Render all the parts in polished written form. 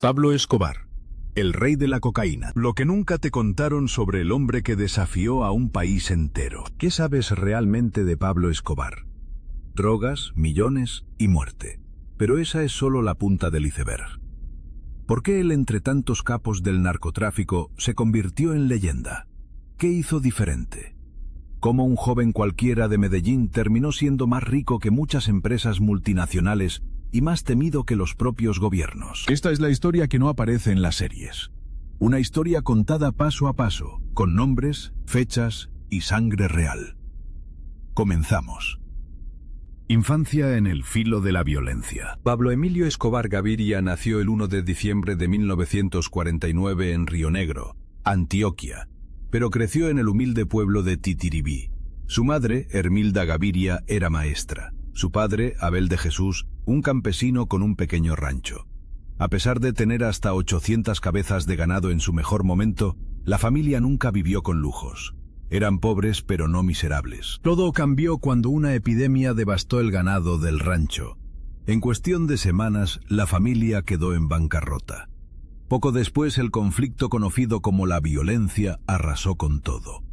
Pablo Escobar, el rey de la cocaína. Lo que nunca te contaron sobre el hombre que desafió a un país entero. ¿Qué sabes realmente de Pablo Escobar? Drogas, millones y muerte. Pero esa es solo la punta del iceberg. ¿Por qué él, entre tantos capos del narcotráfico, se convirtió en leyenda? ¿Qué hizo diferente? ¿Cómo un joven cualquiera de Medellín terminó siendo más rico que muchas empresas multinacionales y más temido que los propios gobiernos? Esta es la historia que no aparece en las series. Una historia contada paso a paso, con nombres, fechas y sangre real. Comenzamos. Infancia en el filo de la violencia. Pablo Emilio Escobar Gaviria nació el 1 de diciembre de 1949 en Río Negro, Antioquia, pero creció en el humilde pueblo de Titiribí. Su madre, Hermilda Gaviria, era maestra. Su padre, Abel de Jesús, un campesino con un pequeño rancho. A pesar de tener hasta 800 cabezas de ganado en su mejor momento, la familia nunca vivió con lujos. Eran pobres pero no miserables. Todo cambió cuando una epidemia devastó el ganado del rancho. En cuestión de semanas, la familia quedó en bancarrota. Poco después, el conflicto conocido como la violencia arrasó con todo.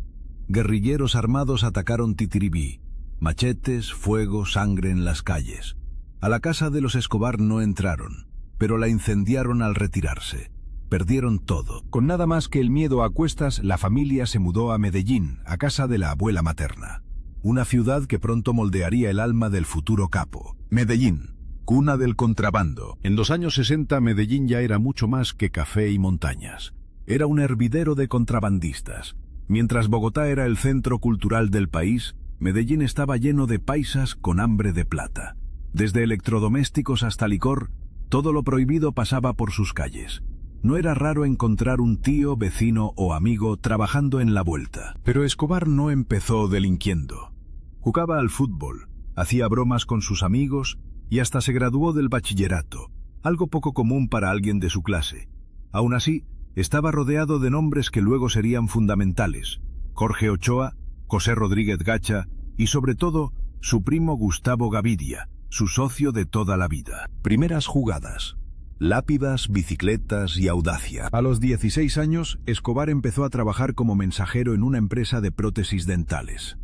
Guerrilleros armados atacaron Titiribí. Machetes, fuego, sangre en las calles. A la casa de los Escobar no entraron, pero la incendiaron al retirarse. Perdieron todo. Con nada más que el miedo a cuestas, la familia se mudó a Medellín, a casa de la abuela materna. Una ciudad que pronto moldearía el alma del futuro capo. Medellín, cuna del contrabando. En los años 60, Medellín ya era mucho más que café y montañas. Era un hervidero de contrabandistas. Mientras Bogotá era el centro cultural del país, Medellín estaba lleno de paisas con hambre de plata. Desde electrodomésticos hasta licor, todo lo prohibido pasaba por sus calles. No era raro encontrar un tío, vecino o amigo trabajando en la vuelta. Pero Escobar no empezó delinquiendo. Jugaba al fútbol, hacía bromas con sus amigos y hasta se graduó del bachillerato, algo poco común para alguien de su clase. Aún así, estaba rodeado de nombres que luego serían fundamentales: Jorge Ochoa, José Rodríguez Gacha y sobre todo, su primo Gustavo Gaviria, su socio de toda la vida. Primeras jugadas. Lápidas, bicicletas y audacia. A los 16 años, Escobar empezó a trabajar como mensajero en una empresa de prótesis dentales.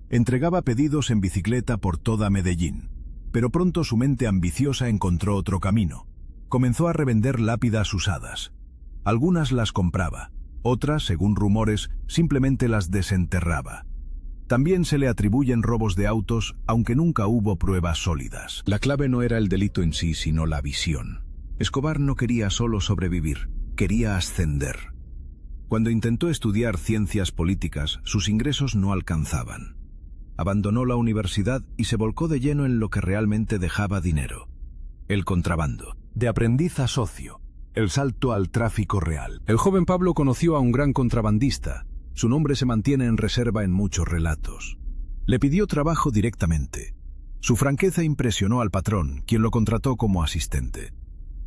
Entregaba pedidos en bicicleta por toda Medellín, pero pronto su mente ambiciosa encontró otro camino. Comenzó a revender lápidas usadas. Algunas las compraba, otras, según rumores, simplemente las desenterraba. También se le atribuyen robos de autos, aunque nunca hubo pruebas sólidas. La clave no era el delito en sí, sino la visión. Escobar no quería solo sobrevivir, quería ascender. Cuando intentó estudiar ciencias políticas, sus ingresos no alcanzaban. Abandonó la universidad y se volcó de lleno en lo que realmente dejaba dinero: el contrabando. De aprendiz a socio, el salto al tráfico real. El joven Pablo conoció a un gran contrabandista. Su nombre se mantiene en reserva en muchos relatos. Le pidió trabajo directamente. Su franqueza impresionó al patrón, quien lo contrató como asistente.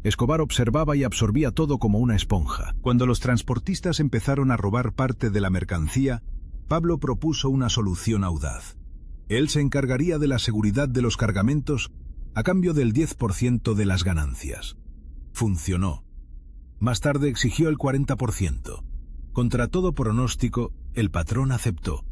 Escobar observaba y absorbía todo como una esponja. Cuando los transportistas empezaron a robar parte de la mercancía, Pablo propuso una solución audaz. Él se encargaría de la seguridad de los cargamentos a cambio del 10% de las ganancias. Funcionó. Más tarde exigió el 40%. Contra todo pronóstico, el patrón aceptó.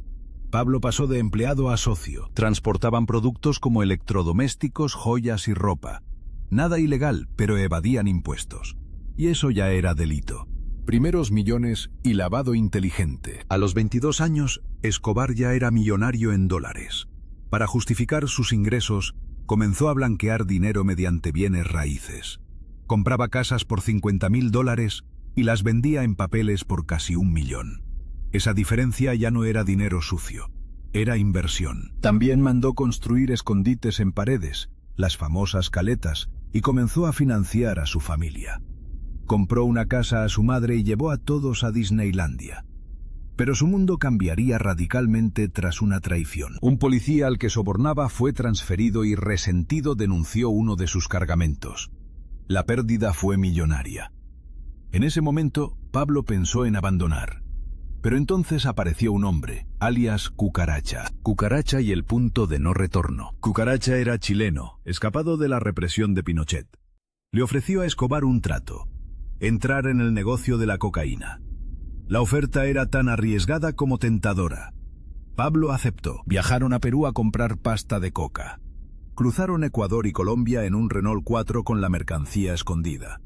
Pablo pasó de empleado a socio. Transportaban productos como electrodomésticos, joyas y ropa. Nada ilegal, pero evadían impuestos. Y eso ya era delito. Primeros millones y lavado inteligente. A los 22 años, Escobar ya era millonario en dólares. Para justificar sus ingresos, comenzó a blanquear dinero mediante bienes raíces. Compraba casas por $50.000 y las vendía en papeles por casi $1 millón. Esa diferencia ya no era dinero sucio, era inversión. También mandó construir escondites en paredes, las famosas caletas, y comenzó a financiar a su familia. Compró una casa a su madre y llevó a todos a Disneylandia. Pero su mundo cambiaría radicalmente tras una traición. Un policía al que sobornaba fue transferido y, resentido, denunció uno de sus cargamentos. La pérdida fue millonaria. En ese momento, Pablo pensó en abandonar. Pero entonces apareció un hombre, alias Cucaracha. Cucaracha y el punto de no retorno. Cucaracha era chileno, escapado de la represión de Pinochet. Le ofreció a Escobar un trato: entrar en el negocio de la cocaína. La oferta era tan arriesgada como tentadora. Pablo aceptó. Viajaron a Perú a comprar pasta de coca. Cruzaron Ecuador y Colombia en un Renault 4 con la mercancía escondida.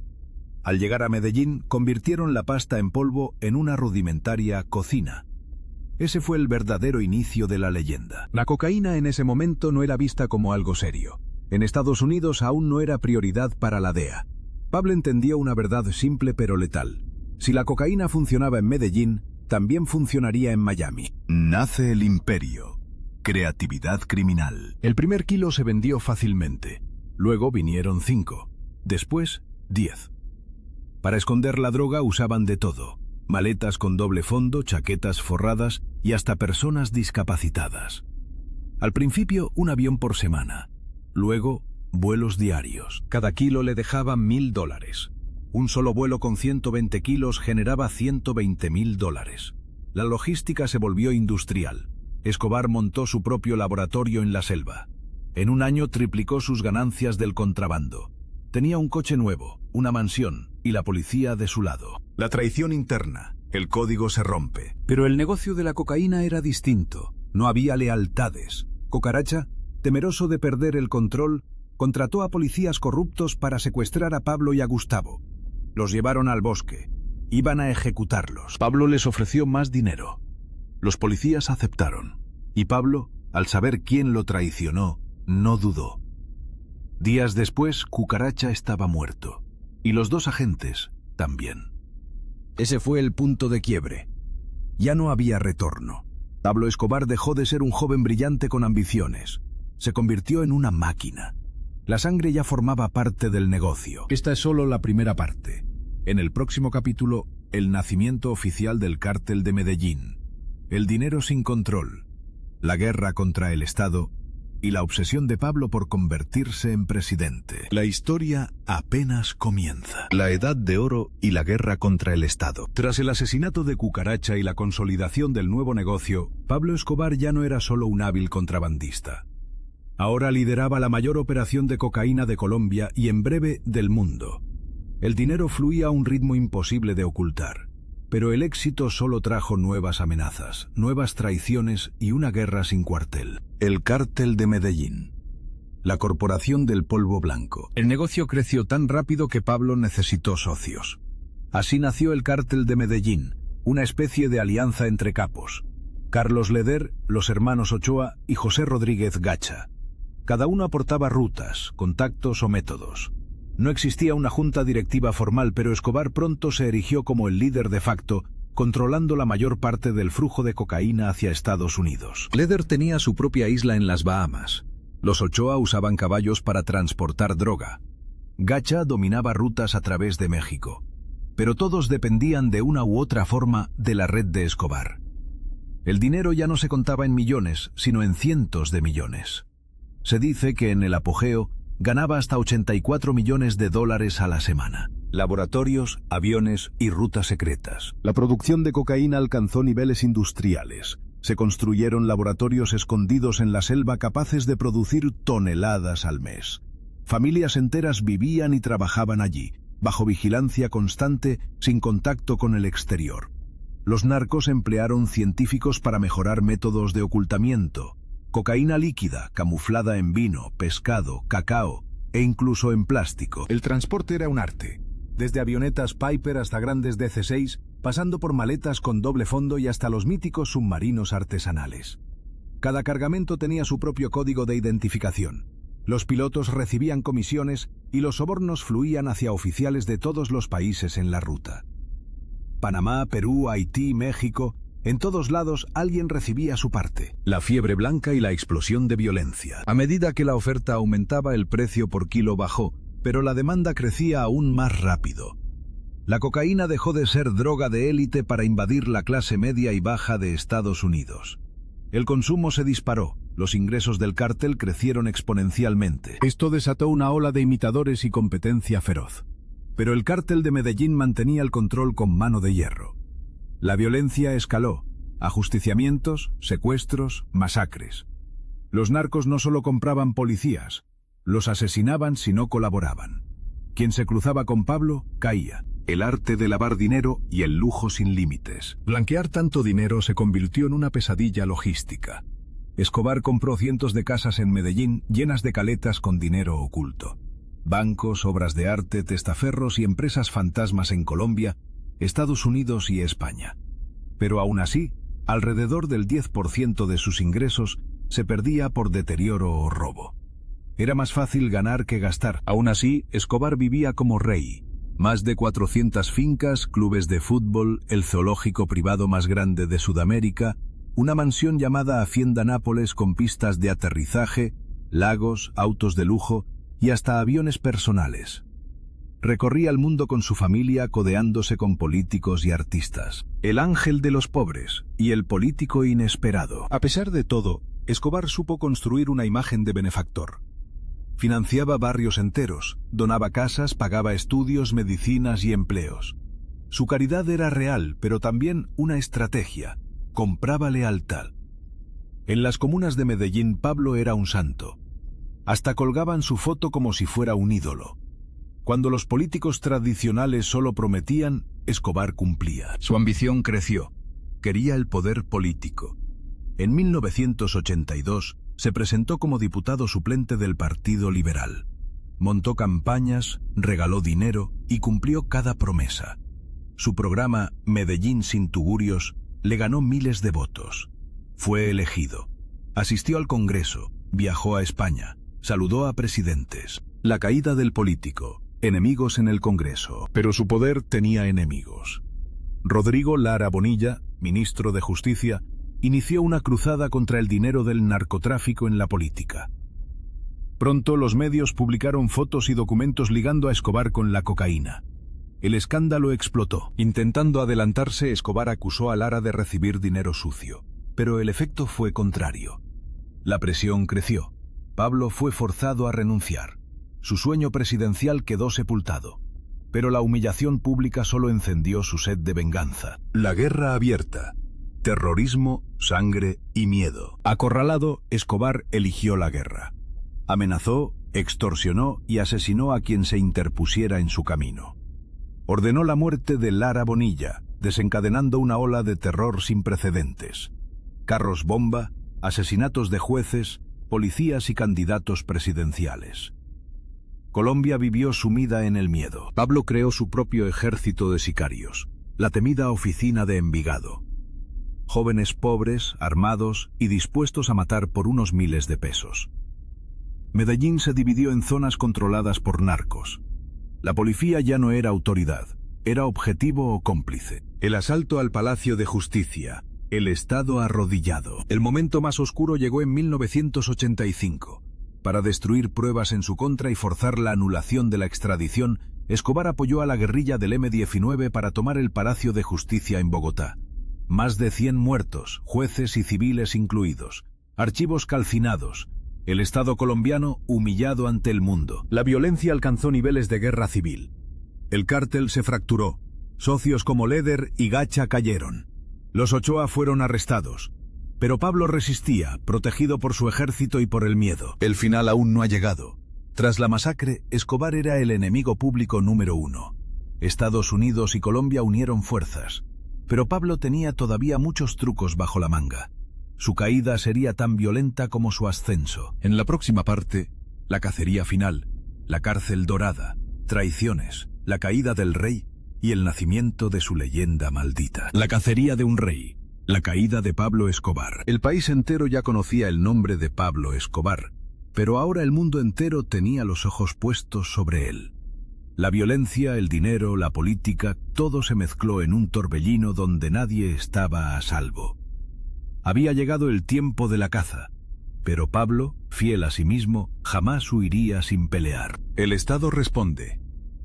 Al llegar a Medellín, convirtieron la pasta en polvo en una rudimentaria cocina. Ese fue el verdadero inicio de la leyenda. La cocaína en ese momento no era vista como algo serio. En Estados Unidos aún no era prioridad para la DEA. Pablo entendía una verdad simple pero letal. Si la cocaína funcionaba en Medellín, también funcionaría en Miami. Nace el imperio. Creatividad criminal. El primer kilo se vendió fácilmente. Luego vinieron 5. Después, 10. Para esconder la droga usaban de todo. Maletas con doble fondo, chaquetas forradas y hasta personas discapacitadas. Al principio, un avión por semana. Luego, vuelos diarios. Cada kilo le dejaba $1,000. Un solo vuelo con 120 kilos generaba $120,000. La logística se volvió industrial. Escobar montó su propio laboratorio en la selva. En un año triplicó sus ganancias del contrabando. Tenía un coche nuevo, una mansión y la policía de su lado. La traición interna. El código se rompe. Pero el negocio de la cocaína era distinto. No había lealtades. Cucaracha, temeroso de perder el control, contrató a policías corruptos para secuestrar a Pablo y a Gustavo. Los llevaron al bosque. Iban a ejecutarlos. Pablo les ofreció más dinero. Los policías aceptaron. Y Pablo, al saber quién lo traicionó, no dudó. Días después, Cucaracha estaba muerto. Y los 2 agentes también. Ese fue el punto de quiebre. Ya no había retorno. Pablo Escobar dejó de ser un joven brillante con ambiciones. Se convirtió en una máquina. La sangre ya formaba parte del negocio. Esta es solo la primera parte. En el próximo capítulo, el nacimiento oficial del cártel de Medellín, el dinero sin control, la guerra contra el Estado y la obsesión de Pablo por convertirse en presidente. La historia apenas comienza. La Edad de Oro y la guerra contra el Estado. Tras el asesinato de Cucaracha y la consolidación del nuevo negocio, Pablo Escobar ya no era solo un hábil contrabandista. Ahora lideraba la mayor operación de cocaína de Colombia y en breve del mundo. El dinero fluía a un ritmo imposible de ocultar. Pero el éxito solo trajo nuevas amenazas, nuevas traiciones y una guerra sin cuartel. El cártel de Medellín. La corporación del polvo blanco. El negocio creció tan rápido que Pablo necesitó socios. Así nació el cártel de Medellín, una especie de alianza entre capos. Carlos Leder, los hermanos Ochoa y José Rodríguez Gacha. Cada uno aportaba rutas, contactos o métodos. No existía una junta directiva formal, pero Escobar pronto se erigió como el líder de facto, controlando la mayor parte del flujo de cocaína hacia Estados Unidos. Leder tenía su propia isla en las Bahamas. Los Ochoa usaban caballos para transportar droga. Gacha dominaba rutas a través de México. Pero todos dependían de una u otra forma de la red de Escobar. El dinero ya no se contaba en millones, sino en cientos de millones. Se dice que en el apogeo ganaba hasta $84 millones a la semana. Laboratorios, aviones y rutas secretas. La producción de cocaína alcanzó niveles industriales. Se construyeron laboratorios escondidos en la selva capaces de producir toneladas al mes. Familias enteras vivían y trabajaban allí, bajo vigilancia constante, sin contacto con el exterior. Los narcos emplearon científicos para mejorar métodos de ocultamiento. Cocaína líquida, camuflada en vino, pescado, cacao e incluso en plástico. El transporte era un arte. Desde avionetas Piper hasta grandes DC-6, pasando por maletas con doble fondo y hasta los míticos submarinos artesanales. Cada cargamento tenía su propio código de identificación. Los pilotos recibían comisiones y los sobornos fluían hacia oficiales de todos los países en la ruta. Panamá, Perú, Haití, México... En todos lados alguien recibía su parte. La fiebre blanca y la explosión de violencia. A medida que la oferta aumentaba, el precio por kilo bajó, pero la demanda crecía aún más rápido. La cocaína dejó de ser droga de élite para invadir la clase media y baja de Estados Unidos. El consumo se disparó, los ingresos del cártel crecieron exponencialmente. Esto desató una ola de imitadores y competencia feroz. Pero el cártel de Medellín mantenía el control con mano de hierro. La violencia escaló, ajusticiamientos, secuestros, masacres. Los narcos no solo compraban policías, los asesinaban si no colaboraban. Quien se cruzaba con Pablo, caía. el arte de lavar dinero y el lujo sin límites. Blanquear tanto dinero se convirtió en una pesadilla logística. Escobar compró cientos de casas en Medellín llenas de caletas con dinero oculto. Bancos, obras de arte, testaferros y empresas fantasmas en Colombia, Estados Unidos y España. Pero aún así, alrededor del 10% de sus ingresos se perdía por deterioro o robo. Era más fácil ganar que gastar. Aún así, Escobar vivía como rey. Más de 400 fincas, clubes de fútbol, el zoológico privado más grande de Sudamérica, una mansión llamada Hacienda Nápoles con pistas de aterrizaje, lagos, autos de lujo y hasta aviones personales. Recorría el mundo con su familia codeándose con políticos y artistas. El ángel de los pobres y el político inesperado. A pesar de todo, Escobar supo construir una imagen de benefactor. Financiaba barrios enteros, donaba casas, pagaba estudios, medicinas y empleos. Su caridad era real, pero también una estrategia. Compraba lealtad. En las comunas de Medellín, Pablo era un santo. Hasta colgaban su foto como si fuera un ídolo. Cuando los políticos tradicionales solo prometían, Escobar cumplía. Su ambición creció. Quería el poder político. En 1982 se presentó como diputado suplente del Partido Liberal. Montó campañas, regaló dinero y cumplió cada promesa. Su programa Medellín sin tugurios le ganó miles de votos. Fue elegido. Asistió al Congreso, viajó a España, saludó a presidentes. La caída del político. Enemigos en el Congreso, pero su poder tenía enemigos. Rodrigo Lara Bonilla, ministro de Justicia, inició una cruzada contra el dinero del narcotráfico en la política. Pronto los medios publicaron fotos y documentos ligando a Escobar con la cocaína. El escándalo explotó. Intentando adelantarse, Escobar acusó a Lara de recibir dinero sucio, pero el efecto fue contrario. La presión creció. Pablo fue forzado a renunciar. Su sueño presidencial quedó sepultado, pero la humillación pública solo encendió su sed de venganza. La guerra abierta, terrorismo, sangre y miedo. Acorralado, Escobar eligió la guerra. Amenazó, extorsionó y asesinó a quien se interpusiera en su camino. Ordenó la muerte de Lara Bonilla, desencadenando una ola de terror sin precedentes. Carros bomba, asesinatos de jueces, policías y candidatos presidenciales. Colombia vivió sumida en el miedo. Pablo creó su propio ejército de sicarios, la temida Oficina de Envigado. Jóvenes pobres, armados y dispuestos a matar por unos miles de pesos. Medellín se dividió en zonas controladas por narcos. La policía ya no era autoridad, era objetivo o cómplice. El asalto al Palacio de Justicia, el Estado arrodillado. El momento más oscuro llegó en 1985. Para destruir pruebas en su contra y forzar la anulación de la extradición, Escobar apoyó a la guerrilla del M-19 para tomar el Palacio de Justicia en Bogotá. Más de 100 muertos, jueces y civiles incluidos, archivos calcinados, el Estado colombiano humillado ante el mundo. La violencia alcanzó niveles de guerra civil. El cártel se fracturó, socios como Leder y Gacha cayeron. Los Ochoa fueron arrestados. Pero Pablo resistía, protegido por su ejército y por el miedo. El final aún no ha llegado. Tras la masacre, Escobar era el enemigo público número 1. Estados Unidos y Colombia unieron fuerzas. Pero Pablo tenía todavía muchos trucos bajo la manga. Su caída sería tan violenta como su ascenso. En la próxima parte, la cacería final, la cárcel dorada, traiciones, la caída del rey y el nacimiento de su leyenda maldita. La cacería de un rey. La caída de Pablo Escobar. El país entero ya conocía el nombre de Pablo Escobar, pero ahora el mundo entero tenía los ojos puestos sobre él. La violencia, el dinero, la política, todo se mezcló en un torbellino donde nadie estaba a salvo. Había llegado el tiempo de la caza, pero Pablo, fiel a sí mismo, jamás huiría sin pelear. El Estado responde.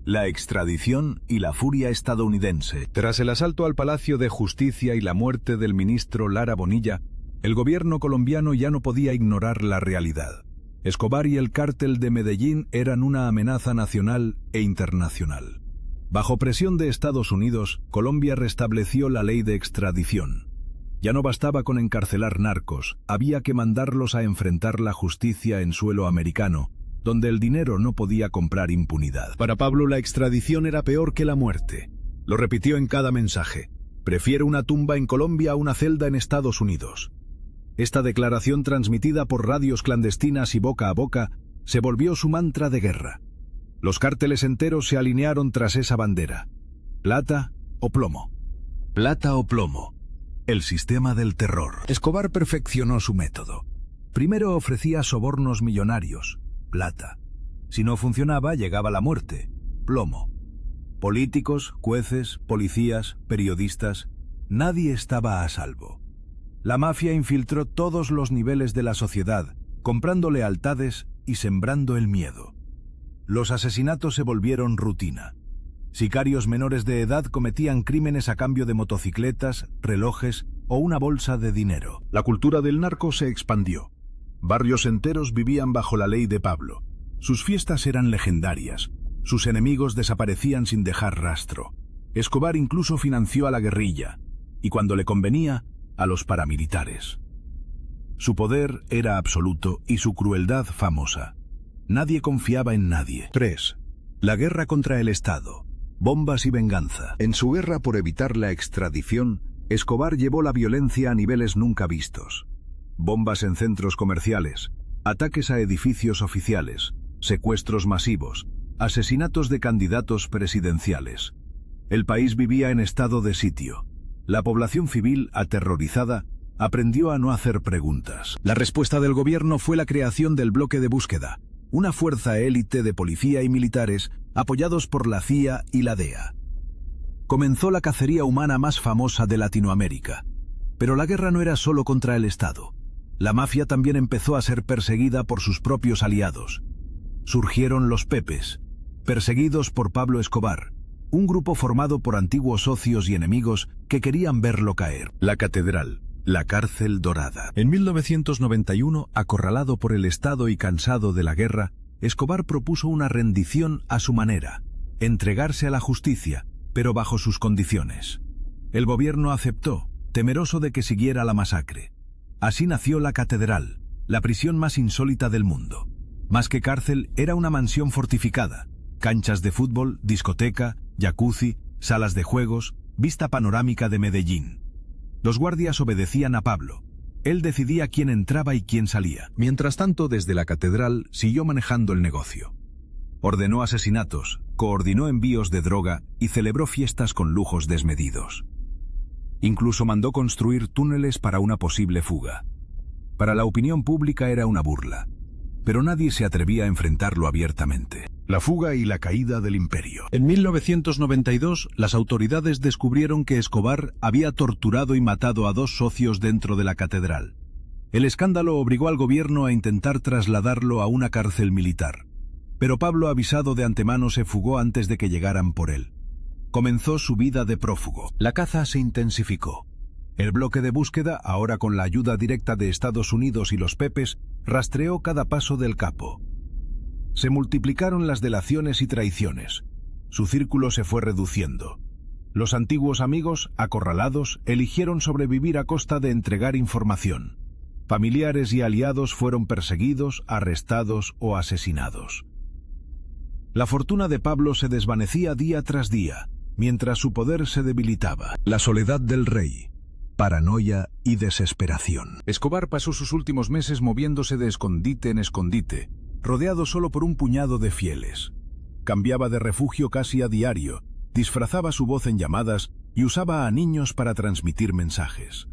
La extradición y la furia estadounidense. Tras el asalto al Palacio de Justicia y la muerte del ministro Lara Bonilla, el gobierno colombiano ya no podía ignorar la realidad. Escobar y el cártel de Medellín eran una amenaza nacional e internacional. Bajo presión de Estados Unidos, Colombia restableció la ley de extradición. Ya no bastaba con encarcelar narcos, había que mandarlos a enfrentar la justicia en suelo americano, donde el dinero no podía comprar impunidad. Para Pablo la extradición era peor que la muerte. Lo repitió en cada mensaje. Prefiero una tumba en Colombia a una celda en Estados Unidos. Esta declaración, transmitida por radios clandestinas y boca a boca, se volvió su mantra de guerra. Los cárteles enteros se alinearon tras esa bandera. Plata o plomo. Plata o plomo. El sistema del terror. Escobar perfeccionó su método. Primero ofrecía sobornos millonarios. Plata. Si no funcionaba, llegaba la muerte. Plomo. Políticos, jueces, policías, periodistas, nadie estaba a salvo. La mafia infiltró todos los niveles de la sociedad, comprando lealtades y sembrando el miedo. Los asesinatos se volvieron rutina. Sicarios menores de edad cometían crímenes a cambio de motocicletas, relojes o una bolsa de dinero. La cultura del narco se expandió. Barrios enteros vivían bajo la ley de Pablo. Sus fiestas eran legendarias. Sus enemigos desaparecían sin dejar rastro. Escobar incluso financió a la guerrilla, y cuando le convenía, a los paramilitares. Su poder era absoluto y su crueldad famosa. Nadie confiaba en nadie. 3. La guerra contra el Estado. Bombas y venganza. En su guerra por evitar la extradición, Escobar llevó la violencia a niveles nunca vistos. Bombas en centros comerciales, ataques a edificios oficiales, secuestros masivos, asesinatos de candidatos presidenciales. El país vivía en estado de sitio. La población civil, aterrorizada, aprendió a no hacer preguntas. La respuesta del gobierno fue la creación del bloque de búsqueda, una fuerza élite de policía y militares apoyados por la CIA y la DEA. Comenzó la cacería humana más famosa de Latinoamérica. Pero la guerra no era solo contra el Estado. La mafia también empezó a ser perseguida por sus propios aliados. Surgieron los Pepes, perseguidos por Pablo Escobar, un grupo formado por antiguos socios y enemigos que querían verlo caer. La Catedral, la cárcel dorada. En 1991, acorralado por el Estado y cansado de la guerra, Escobar propuso una rendición a su manera, entregarse a la justicia, pero bajo sus condiciones. El gobierno aceptó, temeroso de que siguiera la masacre. Así nació la Catedral, la prisión más insólita del mundo. Más que cárcel, era una mansión fortificada, canchas de fútbol, discoteca, jacuzzi, salas de juegos, vista panorámica de Medellín. Los guardias obedecían a Pablo. Él decidía quién entraba y quién salía. Mientras tanto, desde la catedral siguió manejando el negocio. Ordenó asesinatos, coordinó envíos de droga y celebró fiestas con lujos desmedidos. Incluso mandó construir túneles para una posible fuga. Para la opinión pública era una burla, pero nadie se atrevía a enfrentarlo abiertamente. La fuga y la caída del imperio. En 1992, las autoridades descubrieron que Escobar había torturado y matado a 2 socios dentro de la catedral. El escándalo obligó al gobierno a intentar trasladarlo a una cárcel militar. Pero Pablo, avisado de antemano, se fugó antes de que llegaran por él. Comenzó su vida de prófugo. La caza se intensificó. El bloque de búsqueda, ahora con la ayuda directa de Estados Unidos y los Pepes, rastreó cada paso del capo. Se multiplicaron las delaciones y traiciones. Su círculo se fue reduciendo. Los antiguos amigos, acorralados, eligieron sobrevivir a costa de entregar información. Familiares y aliados fueron perseguidos, arrestados o asesinados. La fortuna de Pablo se desvanecía día tras día, mientras su poder se debilitaba. La soledad del rey, paranoia y desesperación. Escobar pasó sus últimos meses moviéndose de escondite en escondite, rodeado solo por un puñado de fieles. Cambiaba de refugio casi a diario, disfrazaba su voz en llamadas y usaba a niños para transmitir mensajes.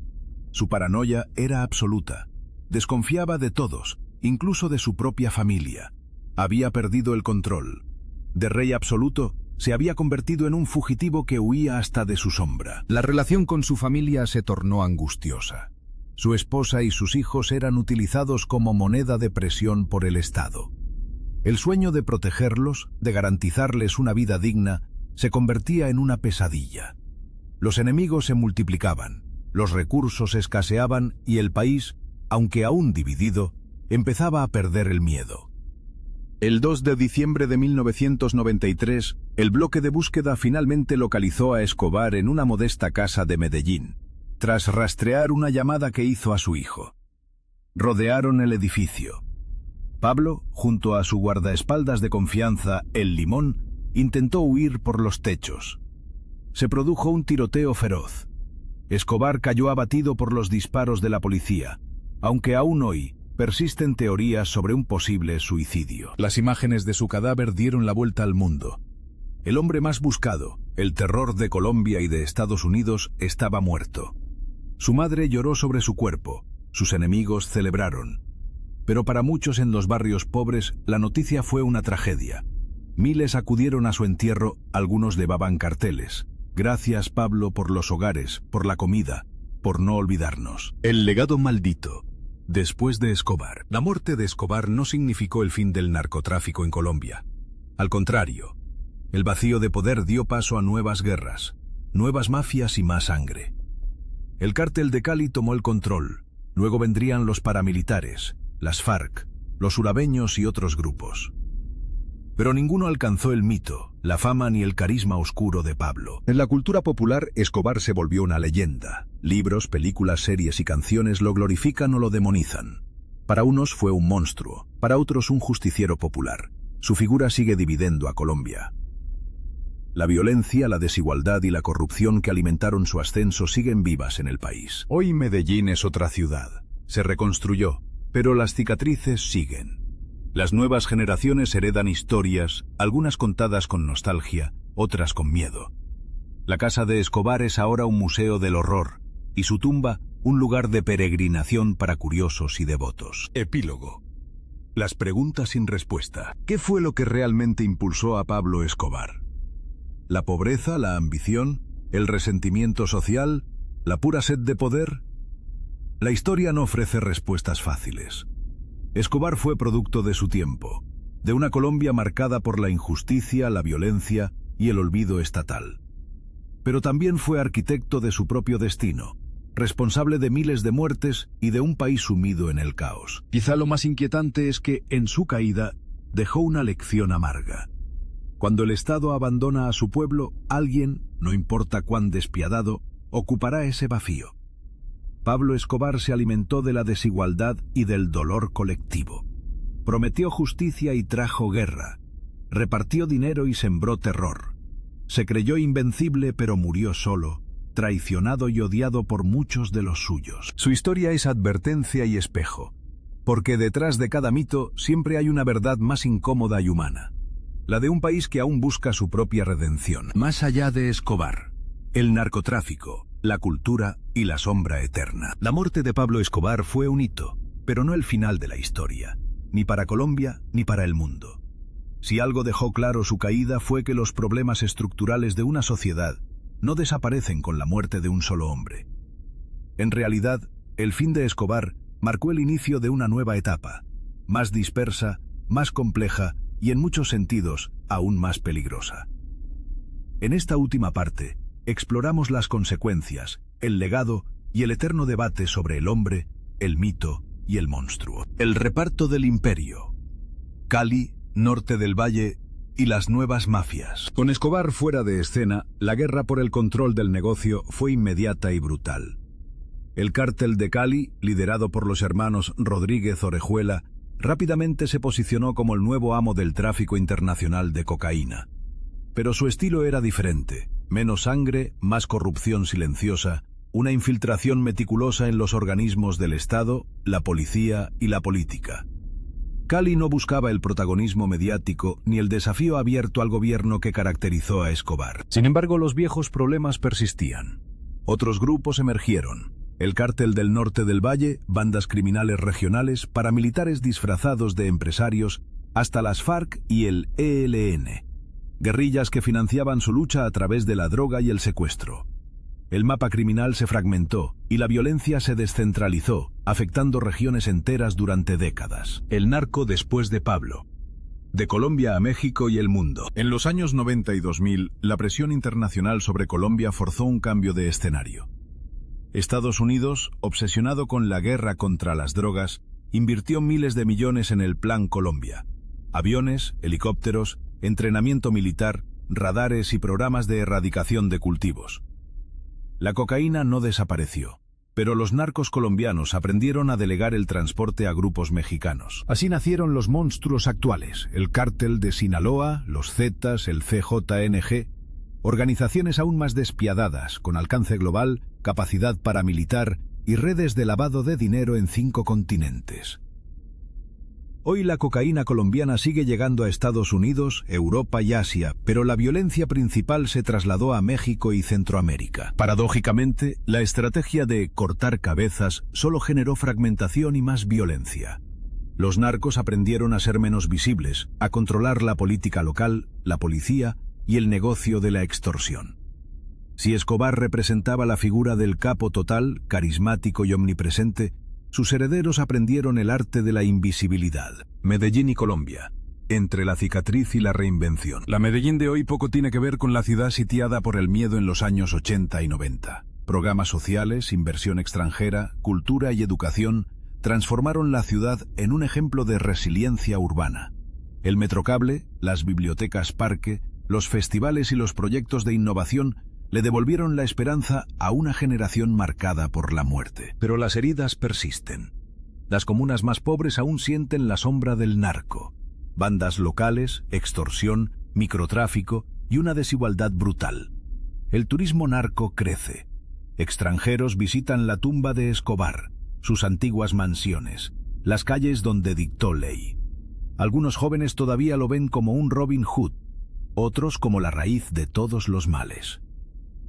Su paranoia era absoluta. Desconfiaba de todos, incluso de su propia familia. Había perdido el control. De rey absoluto, se había convertido en un fugitivo que huía hasta de su sombra. La relación con su familia se tornó angustiosa. Su esposa y sus hijos eran utilizados como moneda de presión por el Estado. El sueño de protegerlos, de garantizarles una vida digna, se convertía en una pesadilla. Los enemigos se multiplicaban, los recursos escaseaban y el país, aunque aún dividido, empezaba a perder el miedo. El 2 de diciembre de 1993, el bloque de búsqueda finalmente localizó a Escobar en una modesta casa de Medellín, tras rastrear una llamada que hizo a su hijo. Rodearon el edificio. Pablo, junto a su guardaespaldas de confianza, el Limón, intentó huir por los techos. Se produjo un tiroteo feroz. Escobar cayó abatido por los disparos de la policía, aunque aún hoy persisten teorías sobre un posible suicidio. Las imágenes de su cadáver dieron la vuelta al mundo. El hombre más buscado, el terror de Colombia y de Estados Unidos, estaba muerto. Su madre lloró sobre su cuerpo, sus enemigos celebraron. Pero para muchos en los barrios pobres la noticia fue una tragedia. Miles acudieron a su entierro, algunos llevaban carteles. Gracias, Pablo, por los hogares, por la comida, por no olvidarnos. El legado maldito. Después de Escobar. La muerte de Escobar no significó el fin del narcotráfico en Colombia. Al contrario, el vacío de poder dio paso a nuevas guerras, nuevas mafias y más sangre. El cártel de Cali tomó el control. Luego vendrían los paramilitares, las FARC, los urabeños y otros grupos. Pero ninguno alcanzó el mito, la fama ni el carisma oscuro de Pablo. En la cultura popular, Escobar se volvió una leyenda. Libros, películas, series y canciones lo glorifican o lo demonizan. Para unos fue un monstruo, para otros un justiciero popular. Su figura sigue dividiendo a Colombia. La violencia, la desigualdad y la corrupción que alimentaron su ascenso siguen vivas en el país. Hoy Medellín es otra ciudad. Se reconstruyó, pero las cicatrices siguen. Las nuevas generaciones heredan historias, algunas contadas con nostalgia, otras con miedo. La casa de Escobar es ahora un museo del horror, y su tumba un lugar de peregrinación para curiosos y devotos. Epílogo. Las preguntas sin respuesta. ¿Qué fue lo que realmente impulsó a Pablo Escobar? ¿La pobreza, la ambición, el resentimiento social, la pura sed de poder? La historia no ofrece respuestas fáciles. Escobar fue producto de su tiempo, de una Colombia marcada por la injusticia, la violencia y el olvido estatal. Pero también fue arquitecto de su propio destino, responsable de miles de muertes y de un país sumido en el caos. Quizá lo más inquietante es que, en su caída, dejó una lección amarga. Cuando el Estado abandona a su pueblo, alguien, no importa cuán despiadado, ocupará ese vacío. Pablo Escobar se alimentó de la desigualdad y del dolor colectivo. Prometió justicia y trajo guerra. Repartió dinero y sembró terror. Se creyó invencible pero murió solo, traicionado y odiado por muchos de los suyos. Su historia es advertencia y espejo, porque detrás de cada mito siempre hay una verdad más incómoda y humana, la de un país que aún busca su propia redención. Más allá de Escobar, el narcotráfico, la cultura y la sombra eterna. La muerte de Pablo Escobar fue un hito, pero no el final de la historia, ni para Colombia ni para el mundo. Si algo dejó claro su caída fue que los problemas estructurales de una sociedad no desaparecen con la muerte de un solo hombre. En realidad, el fin de Escobar marcó el inicio de una nueva etapa, más dispersa, más compleja y en muchos sentidos aún más peligrosa. En esta última parte, exploramos las consecuencias, el legado y el eterno debate sobre el hombre, el mito y el monstruo. El reparto del imperio. Cali, norte del valle y las nuevas mafias. Con Escobar fuera de escena, la guerra por el control del negocio fue inmediata y brutal. El cártel de Cali, liderado por los hermanos Rodríguez Orejuela, rápidamente se posicionó como el nuevo amo del tráfico internacional de cocaína. Pero su estilo era diferente. Menos sangre, más corrupción silenciosa, una infiltración meticulosa en los organismos del Estado, la policía y la política. Cali no buscaba el protagonismo mediático ni el desafío abierto al gobierno que caracterizó a Escobar. Sin embargo, los viejos problemas persistían. Otros grupos emergieron. El cártel del norte del valle, bandas criminales regionales, paramilitares disfrazados de empresarios, hasta las FARC y el ELN. Guerrillas que financiaban su lucha a través de la droga y el secuestro. El mapa criminal se fragmentó y la violencia se descentralizó, afectando regiones enteras durante décadas. El narco después de Pablo. De Colombia a México y el mundo. En los años 90 y 2000, la presión internacional sobre Colombia forzó un cambio de escenario. Estados Unidos, obsesionado con la guerra contra las drogas, invirtió miles de millones en el Plan Colombia. Aviones, helicópteros, entrenamiento militar, radares y programas de erradicación de cultivos. La cocaína no desapareció, pero los narcos colombianos aprendieron a delegar el transporte a grupos mexicanos. Así nacieron los monstruos actuales, el Cártel de Sinaloa, los Zetas, el CJNG, organizaciones aún más despiadadas, con alcance global, capacidad paramilitar y redes de lavado de dinero en 5 continentes. Hoy la cocaína colombiana sigue llegando a Estados Unidos, Europa y Asia, pero la violencia principal se trasladó a México y Centroamérica. Paradójicamente, la estrategia de cortar cabezas solo generó fragmentación y más violencia. Los narcos aprendieron a ser menos visibles, a controlar la política local, la policía y el negocio de la extorsión. Si Escobar representaba la figura del capo total, carismático y omnipresente, sus herederos aprendieron el arte de la invisibilidad. Medellín y Colombia, entre la cicatriz y la reinvención. La Medellín de hoy poco tiene que ver con la ciudad sitiada por el miedo en los años 80 y 90. Programas sociales, inversión extranjera, cultura y educación transformaron la ciudad en un ejemplo de resiliencia urbana. El Metrocable, las bibliotecas parque, los festivales y los proyectos de innovación le devolvieron la esperanza a una generación marcada por la muerte. Pero las heridas persisten. Las comunas más pobres aún sienten la sombra del narco. Bandas locales, extorsión, microtráfico y una desigualdad brutal. El turismo narco crece. Extranjeros visitan la tumba de Escobar, sus antiguas mansiones, las calles donde dictó ley. Algunos jóvenes todavía lo ven como un Robin Hood, otros como la raíz de todos los males.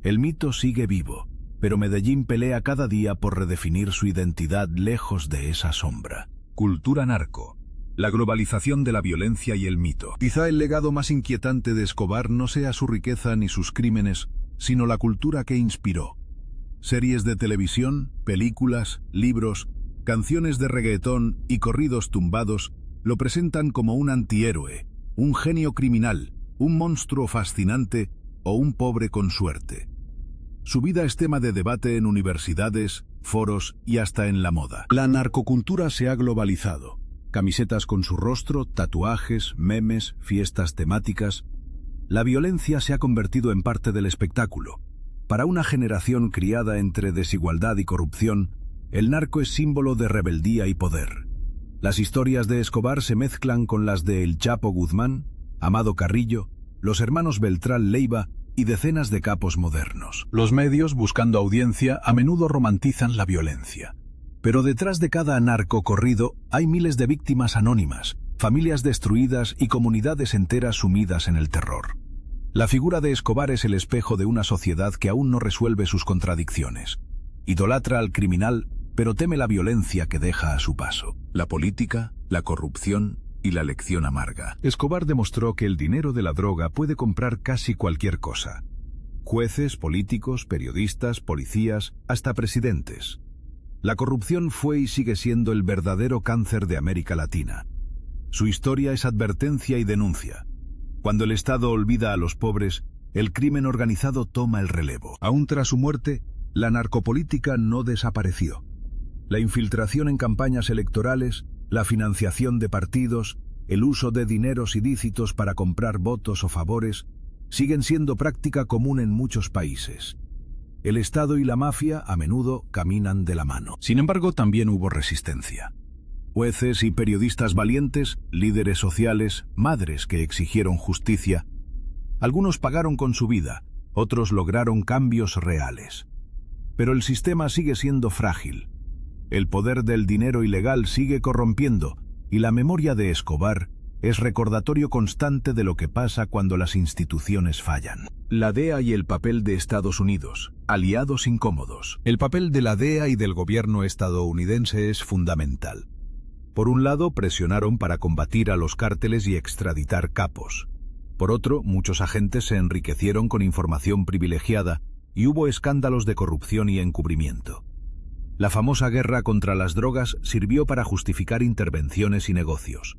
El mito sigue vivo, pero Medellín pelea cada día por redefinir su identidad lejos de esa sombra. Cultura narco. La globalización de la violencia y el mito. Quizá el legado más inquietante de Escobar no sea su riqueza ni sus crímenes, sino la cultura que inspiró. Series de televisión, películas, libros, canciones de reggaetón y corridos tumbados lo presentan como un antihéroe, un genio criminal, un monstruo fascinante o un pobre con suerte. Su vida es tema de debate en universidades, foros y hasta en la moda. La narcocultura se ha globalizado. Camisetas con su rostro, tatuajes, memes, fiestas temáticas. La violencia se ha convertido en parte del espectáculo. Para una generación criada entre desigualdad y corrupción, el narco es símbolo de rebeldía y poder. Las historias de Escobar se mezclan con las de El Chapo Guzmán, Amado Carrillo, los hermanos Beltrán Leiva y decenas de capos modernos. Los medios, buscando audiencia, a menudo romantizan la violencia. Pero detrás de cada narco corrido hay miles de víctimas anónimas, familias destruidas y comunidades enteras sumidas en el terror. La figura de Escobar es el espejo de una sociedad que aún no resuelve sus contradicciones. Idolatra al criminal, pero teme la violencia que deja a su paso. La política, la corrupción y la lección amarga. Escobar demostró que el dinero de la droga puede comprar casi cualquier cosa. Jueces, políticos, periodistas, policías, hasta presidentes. La corrupción fue y sigue siendo el verdadero cáncer de América Latina. Su historia es advertencia y denuncia. Cuando el Estado olvida a los pobres, el crimen organizado toma el relevo. Aún tras su muerte, la narcopolítica no desapareció. La infiltración en campañas electorales, la financiación de partidos, el uso de dineros ilícitos para comprar votos o favores, siguen siendo práctica común en muchos países. El Estado y la mafia a menudo caminan de la mano. Sin embargo, también hubo resistencia. Jueces y periodistas valientes, líderes sociales, madres que exigieron justicia. Algunos pagaron con su vida, otros lograron cambios reales. Pero el sistema sigue siendo frágil. El poder del dinero ilegal sigue corrompiendo, y la memoria de Escobar es recordatorio constante de lo que pasa cuando las instituciones fallan. La DEA y el papel de Estados Unidos, aliados incómodos. El papel de la DEA y del gobierno estadounidense es fundamental. Por un lado, presionaron para combatir a los cárteles y extraditar capos. Por otro, muchos agentes se enriquecieron con información privilegiada y hubo escándalos de corrupción y encubrimiento. La famosa guerra contra las drogas sirvió para justificar intervenciones y negocios.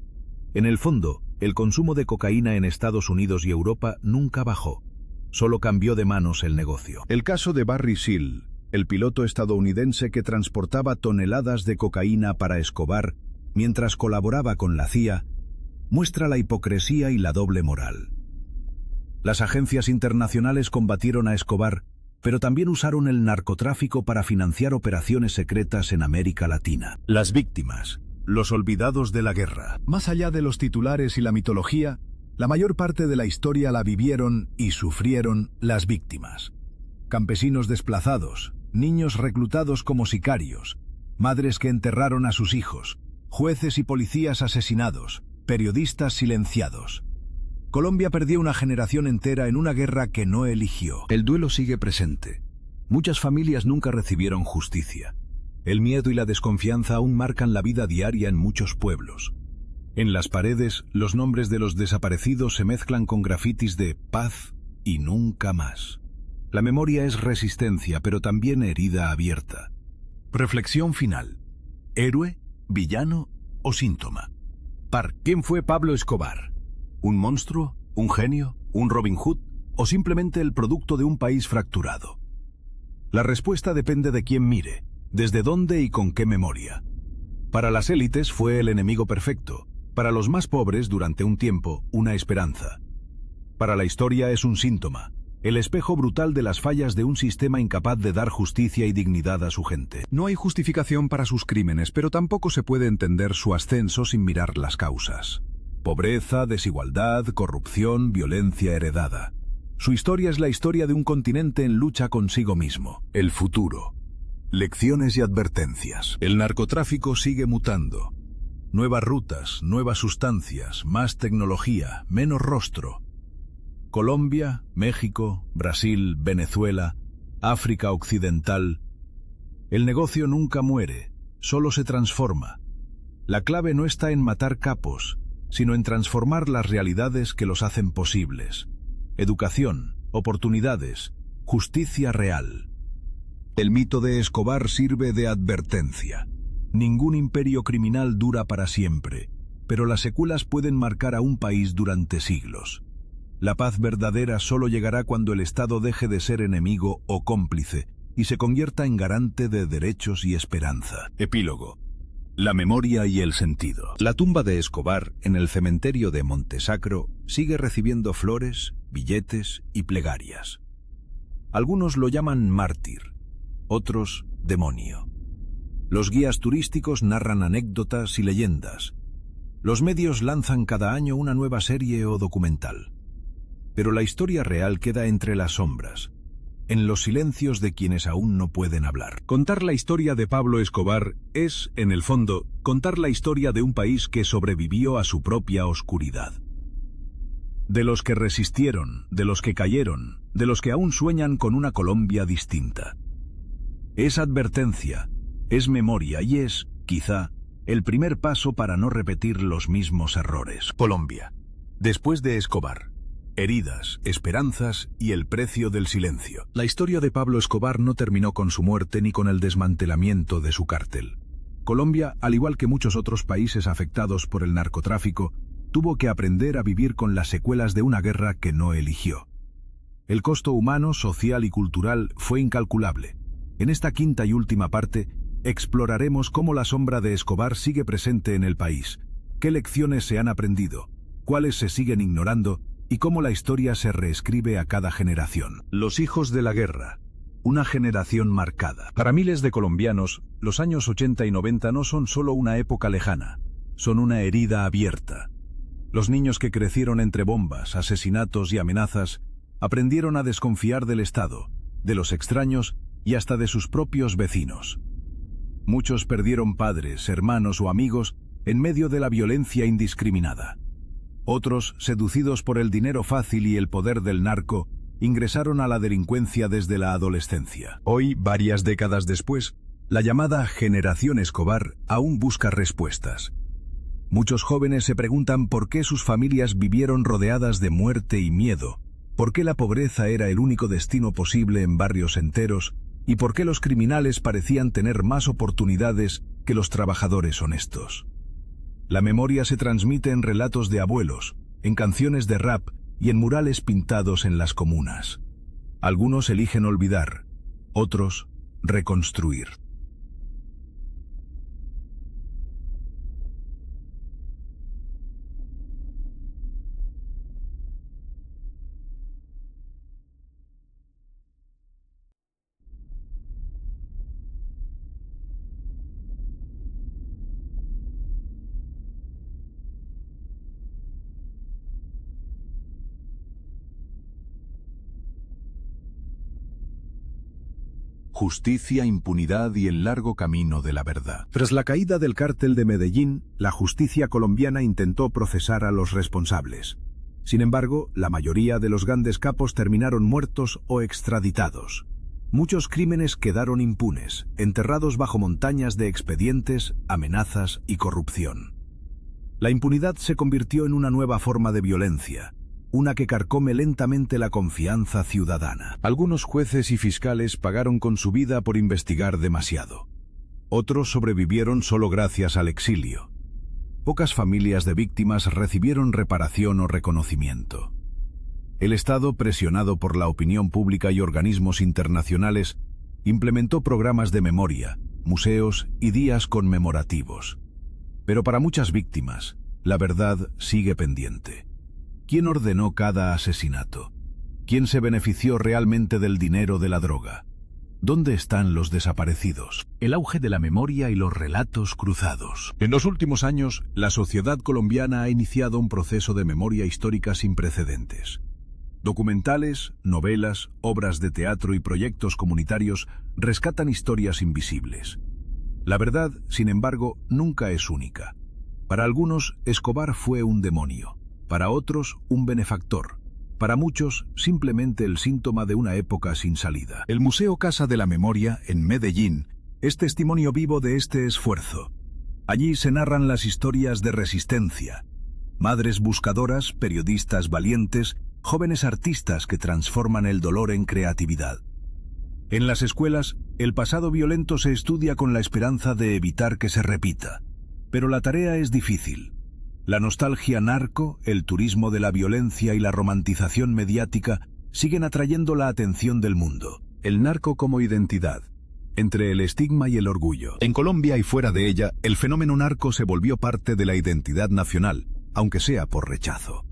En el fondo, el consumo de cocaína en Estados Unidos y Europa nunca bajó. Solo cambió de manos el negocio. El caso de Barry Seal, el piloto estadounidense que transportaba toneladas de cocaína para Escobar mientras colaboraba con la CIA, muestra la hipocresía y la doble moral. Las agencias internacionales combatieron a Escobar, pero también usaron el narcotráfico para financiar operaciones secretas en América Latina. Las víctimas, los olvidados de la guerra. Más allá de los titulares y la mitología, la mayor parte de la historia la vivieron y sufrieron las víctimas. Campesinos desplazados, niños reclutados como sicarios, madres que enterraron a sus hijos, jueces y policías asesinados, periodistas silenciados. Colombia perdió una generación entera en una guerra que no eligió. El duelo sigue presente. Muchas familias nunca recibieron justicia. El miedo y la desconfianza aún marcan la vida diaria en muchos pueblos. En las paredes, los nombres de los desaparecidos se mezclan con grafitis de paz y nunca más. La memoria es resistencia, pero también herida abierta. Reflexión final. ¿Héroe, villano o síntoma? ¿Quién fue Pablo Escobar? ¿Un monstruo? ¿Un genio? ¿Un Robin Hood? ¿O simplemente el producto de un país fracturado? La respuesta depende de quién mire, desde dónde y con qué memoria. Para las élites fue el enemigo perfecto, para los más pobres durante un tiempo una esperanza. Para la historia es un síntoma, el espejo brutal de las fallas de un sistema incapaz de dar justicia y dignidad a su gente. No hay justificación para sus crímenes, pero tampoco se puede entender su ascenso sin mirar las causas. Pobreza, desigualdad, corrupción, violencia heredada. Su historia es la historia de un continente en lucha consigo mismo. El futuro. Lecciones y advertencias. El narcotráfico sigue mutando. Nuevas rutas, nuevas sustancias, más tecnología, menos rostro. Colombia, México, Brasil, Venezuela, África Occidental. El negocio nunca muere, solo se transforma. La clave no está en matar capos, sino en transformar las realidades que los hacen posibles. Educación, oportunidades, justicia real. El mito de Escobar sirve de advertencia. Ningún imperio criminal dura para siempre, pero las secuelas pueden marcar a un país durante siglos. La paz verdadera solo llegará cuando el Estado deje de ser enemigo o cómplice y se convierta en garante de derechos y esperanza. Epílogo. La memoria y el sentido. La tumba de Escobar en el cementerio de Montesacro sigue recibiendo flores, billetes y plegarias. Algunos lo llaman mártir, otros demonio. Los guías turísticos narran anécdotas y leyendas. Los medios lanzan cada año una nueva serie o documental. Pero la historia real queda entre las sombras, en los silencios de quienes aún no pueden hablar. Contar la historia de Pablo Escobar es, en el fondo, contar la historia de un país que sobrevivió a su propia oscuridad. De los que resistieron, de los que cayeron, de los que aún sueñan con una Colombia distinta. Es advertencia, es memoria y es, quizá, el primer paso para no repetir los mismos errores. Colombia. Después de Escobar. Heridas, esperanzas y el precio del silencio. La historia de Pablo Escobar no terminó con su muerte ni con el desmantelamiento de su cártel. Colombia, al igual que muchos otros países afectados por el narcotráfico, tuvo que aprender a vivir con las secuelas de una guerra que no eligió. El costo humano, social y cultural fue incalculable. En esta quinta y última parte, exploraremos cómo la sombra de Escobar sigue presente en el país, qué lecciones se han aprendido, cuáles se siguen ignorando y cómo la historia se reescribe a cada generación. Los hijos de la guerra. Una generación marcada. Para miles de colombianos, los años 80 y 90 no son solo una época lejana, son una herida abierta. Los niños que crecieron entre bombas, asesinatos y amenazas aprendieron a desconfiar del Estado, de los extraños y hasta de sus propios vecinos. Muchos perdieron padres, hermanos o amigos en medio de la violencia indiscriminada. Otros, seducidos por el dinero fácil y el poder del narco, ingresaron a la delincuencia desde la adolescencia. Hoy, varias décadas después, la llamada Generación Escobar aún busca respuestas. Muchos jóvenes se preguntan por qué sus familias vivieron rodeadas de muerte y miedo, por qué la pobreza era el único destino posible en barrios enteros y por qué los criminales parecían tener más oportunidades que los trabajadores honestos. La memoria se transmite en relatos de abuelos, en canciones de rap y en murales pintados en las comunas. Algunos eligen olvidar, otros reconstruir. justicia, impunidad y el largo camino de la verdad. Tras la caída del cártel de Medellín, la justicia colombiana intentó procesar a los responsables. Sin embargo, la mayoría de los grandes capos terminaron muertos o extraditados. Muchos crímenes quedaron impunes, enterrados bajo montañas de expedientes, amenazas y corrupción. La impunidad se convirtió en una nueva forma de violencia, una que carcome lentamente la confianza ciudadana. Algunos jueces y fiscales pagaron con su vida por investigar demasiado. Otros sobrevivieron solo gracias al exilio. Pocas familias de víctimas recibieron reparación o reconocimiento. El Estado, presionado por la opinión pública y organismos internacionales, implementó programas de memoria, museos y días conmemorativos. Pero para muchas víctimas, la verdad sigue pendiente. ¿Quién ordenó cada asesinato? ¿Quién se benefició realmente del dinero de la droga? ¿Dónde están los desaparecidos? El auge de la memoria y los relatos cruzados. En los últimos años, la sociedad colombiana ha iniciado un proceso de memoria histórica sin precedentes. Documentales, novelas, obras de teatro y proyectos comunitarios rescatan historias invisibles. La verdad, sin embargo, nunca es única. Para algunos, Escobar fue un demonio. Para otros, un benefactor. Para muchos, simplemente el síntoma de una época sin salida. El Museo Casa de la Memoria, en Medellín, es testimonio vivo de este esfuerzo. Allí se narran las historias de resistencia. Madres buscadoras, periodistas valientes, jóvenes artistas que transforman el dolor en creatividad. En las escuelas, el pasado violento se estudia con la esperanza de evitar que se repita. Pero la tarea es difícil. La nostalgia narco, el turismo de la violencia y la romantización mediática siguen atrayendo la atención del mundo. El narco como identidad, entre el estigma y el orgullo. En Colombia y fuera de ella, el fenómeno narco se volvió parte de la identidad nacional, aunque sea por rechazo.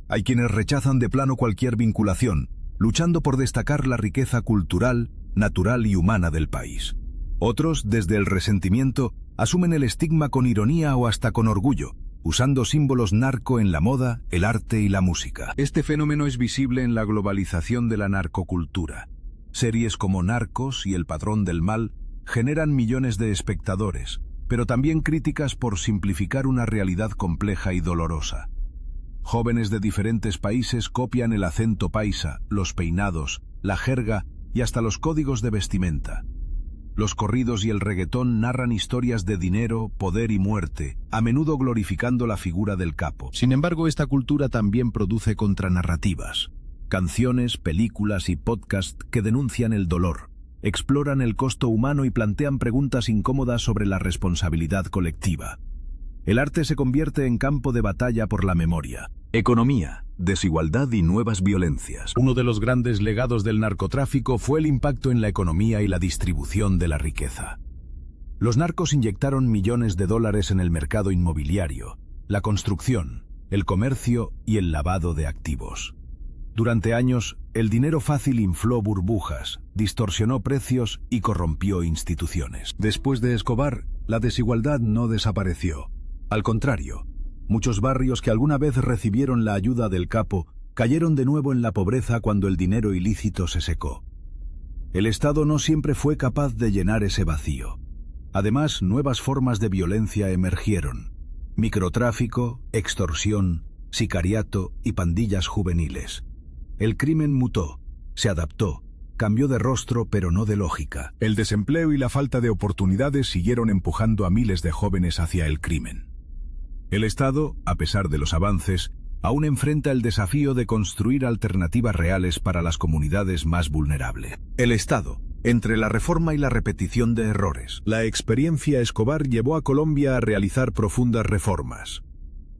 Hay quienes rechazan de plano cualquier vinculación, luchando por destacar la riqueza cultural, natural y humana del país. Otros, desde el resentimiento, asumen el estigma con ironía o hasta con orgullo, usando símbolos narco en la moda, el arte y la música. Este fenómeno es visible en la globalización de la narcocultura. Series como Narcos y El Patrón del Mal generan millones de espectadores, pero también críticas por simplificar una realidad compleja y dolorosa. Jóvenes de diferentes países copian el acento paisa, los peinados, la jerga y hasta los códigos de vestimenta. Los corridos y el reggaetón narran historias de dinero, poder y muerte, a menudo glorificando la figura del capo. Sin embargo, esta cultura también produce contranarrativas. Canciones, películas y podcasts que denuncian el dolor, exploran el costo humano y plantean preguntas incómodas sobre la responsabilidad colectiva. El arte se convierte en campo de batalla por la memoria. Economía, desigualdad y nuevas violencias. Uno de los grandes legados del narcotráfico fue el impacto en la economía y la distribución de la riqueza. Los narcos inyectaron millones de dólares en el mercado inmobiliario, la construcción, el comercio y el lavado de activos. Durante años, el dinero fácil infló burbujas, distorsionó precios y corrompió instituciones. Después de Escobar, la desigualdad no desapareció. Al contrario, muchos barrios que alguna vez recibieron la ayuda del capo cayeron de nuevo en la pobreza cuando el dinero ilícito se secó. El Estado no siempre fue capaz de llenar ese vacío. Además, nuevas formas de violencia emergieron: microtráfico, extorsión, sicariato y pandillas juveniles. El crimen mutó, se adaptó, cambió de rostro pero no de lógica. El desempleo y la falta de oportunidades siguieron empujando a miles de jóvenes hacia el crimen. El Estado, a pesar de los avances, aún enfrenta el desafío de construir alternativas reales para las comunidades más vulnerables. El Estado, entre la reforma y la repetición de errores. La experiencia Escobar llevó a Colombia a realizar profundas reformas.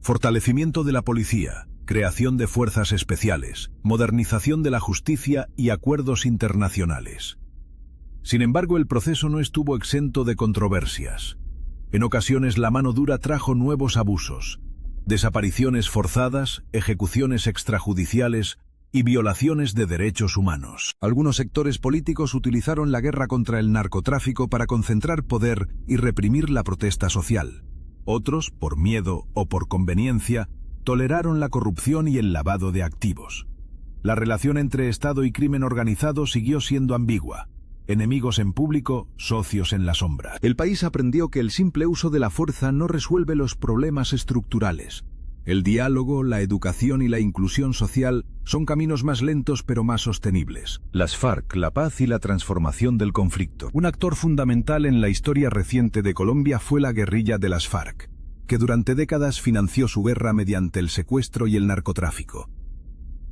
Fortalecimiento de la policía, creación de fuerzas especiales, modernización de la justicia y acuerdos internacionales. Sin embargo, el proceso no estuvo exento de controversias. En ocasiones la mano dura trajo nuevos abusos, desapariciones forzadas, ejecuciones extrajudiciales y violaciones de derechos humanos. Algunos sectores políticos utilizaron la guerra contra el narcotráfico para concentrar poder y reprimir la protesta social. Otros, por miedo o por conveniencia, toleraron la corrupción y el lavado de activos. La relación entre Estado y crimen organizado siguió siendo ambigua. Enemigos en público, socios en la sombra. El país aprendió que el simple uso de la fuerza no resuelve los problemas estructurales. El diálogo, la educación y la inclusión social son caminos más lentos pero más sostenibles. Las FARC, la paz y la transformación del conflicto. Un actor fundamental en la historia reciente de Colombia fue la guerrilla de las FARC, que durante décadas financió su guerra mediante el secuestro y el narcotráfico.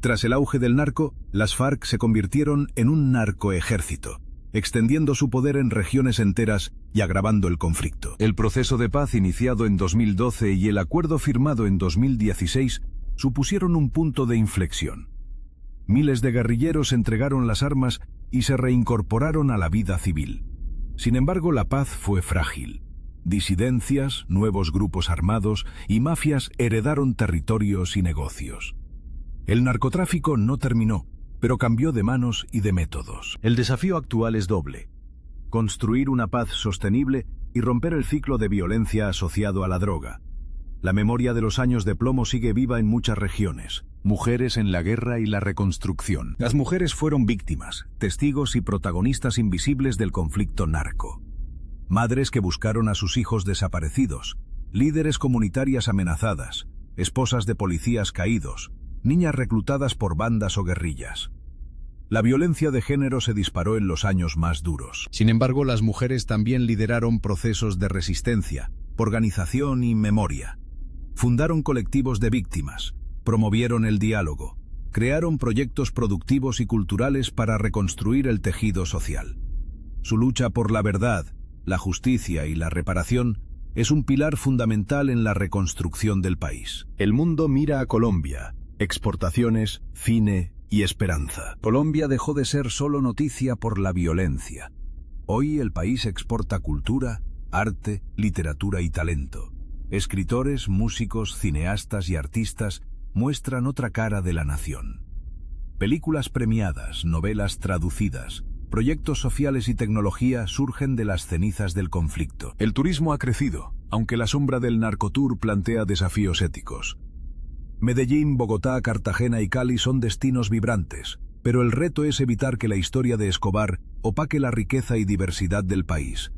Tras el auge del narco, las FARC se convirtieron en un narcoejército, extendiendo su poder en regiones enteras y agravando el conflicto. El proceso de paz iniciado en 2012 y el acuerdo firmado en 2016 supusieron un punto de inflexión. Miles de guerrilleros entregaron las armas y se reincorporaron a la vida civil. Sin embargo, la paz fue frágil. Disidencias, nuevos grupos armados y mafias heredaron territorios y negocios. El narcotráfico no terminó, pero cambió de manos y de métodos. El desafío actual es doble: construir una paz sostenible y romper el ciclo de violencia asociado a la droga. La memoria de los años de plomo sigue viva en muchas regiones. Mujeres en la guerra y la reconstrucción. Las mujeres fueron víctimas, testigos y protagonistas invisibles del conflicto narco. Madres que buscaron a sus hijos desaparecidos, líderes comunitarias amenazadas, esposas de policías caídos, niñas reclutadas por bandas o guerrillas. La violencia de género se disparó en los años más duros. Sin embargo, las mujeres también lideraron procesos de resistencia, organización y memoria. Fundaron colectivos de víctimas, promovieron el diálogo, crearon proyectos productivos y culturales para reconstruir el tejido social. Su lucha por la verdad, la justicia y la reparación es un pilar fundamental en la reconstrucción del país. El mundo mira a Colombia. Exportaciones, cine y esperanza. Colombia dejó de ser solo noticia por la violencia. Hoy el país exporta cultura, arte, literatura y talento. Escritores, músicos, cineastas y artistas muestran otra cara de la nación. Películas premiadas, novelas traducidas, proyectos sociales y tecnología surgen de las cenizas del conflicto. El turismo ha crecido, aunque la sombra del narcotour plantea desafíos éticos. Medellín, Bogotá, Cartagena y Cali son destinos vibrantes, pero el reto es evitar que la historia de Escobar opaque la riqueza y diversidad del país.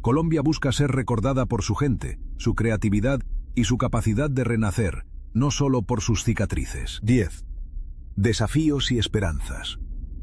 Colombia busca ser recordada por su gente, su creatividad y su capacidad de renacer, no solo por sus cicatrices. 10. Desafíos y esperanzas.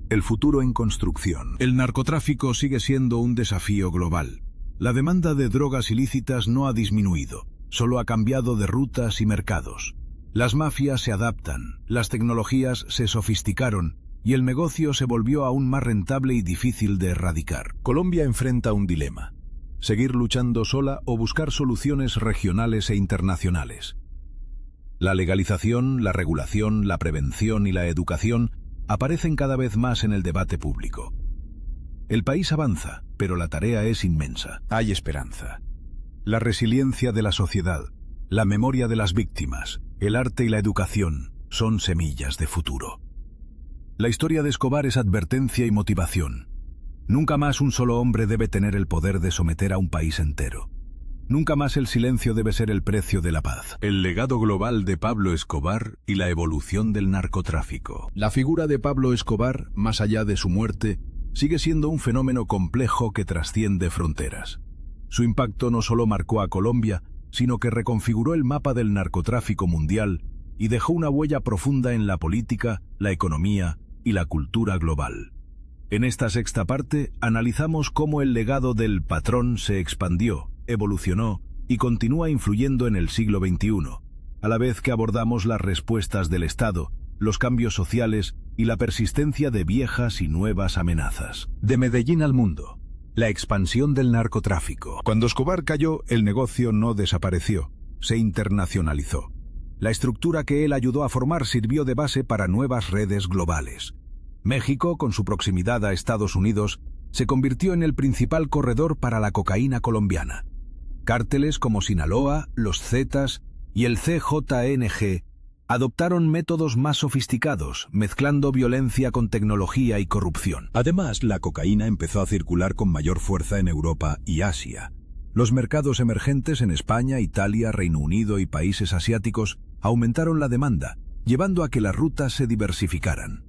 El futuro en construcción. El narcotráfico sigue siendo un desafío global. La demanda de drogas ilícitas no ha disminuido, solo ha cambiado de rutas y mercados. Las mafias se adaptan, las tecnologías se sofisticaron y el negocio se volvió aún más rentable y difícil de erradicar. Colombia enfrenta un dilema: seguir luchando sola o buscar soluciones regionales e internacionales. La legalización, la regulación, la prevención y la educación aparecen cada vez más en el debate público. El país avanza, pero la tarea es inmensa. Hay esperanza. La resiliencia de la sociedad, la memoria de las víctimas, el arte y la educación son semillas de futuro. La historia de Escobar es advertencia y motivación. Nunca más un solo hombre debe tener el poder de someter a un país entero. Nunca más el silencio debe ser el precio de la paz. El legado global de Pablo Escobar y la evolución del narcotráfico. La figura de Pablo Escobar, más allá de su muerte, sigue siendo un fenómeno complejo que trasciende fronteras. Su impacto no solo marcó a Colombia, sino que reconfiguró el mapa del narcotráfico mundial y dejó una huella profunda en la política, la economía y la cultura global. En esta sexta parte analizamos cómo el legado del patrón se expandió, evolucionó y continúa influyendo en el siglo XXI, a la vez que abordamos las respuestas del Estado, los cambios sociales y la persistencia de viejas y nuevas amenazas. De Medellín al mundo. La expansión del narcotráfico. Cuando Escobar cayó, el negocio no desapareció, se internacionalizó. La estructura que él ayudó a formar sirvió de base para nuevas redes globales. México, con su proximidad a Estados Unidos, se convirtió en el principal corredor para la cocaína colombiana. Cárteles como Sinaloa, los Zetas y el CJNG adoptaron métodos más sofisticados, mezclando violencia con tecnología y corrupción. Además, la cocaína empezó a circular con mayor fuerza en Europa y Asia. Los mercados emergentes en España, Italia, Reino Unido y países asiáticos aumentaron la demanda, llevando a que las rutas se diversificaran.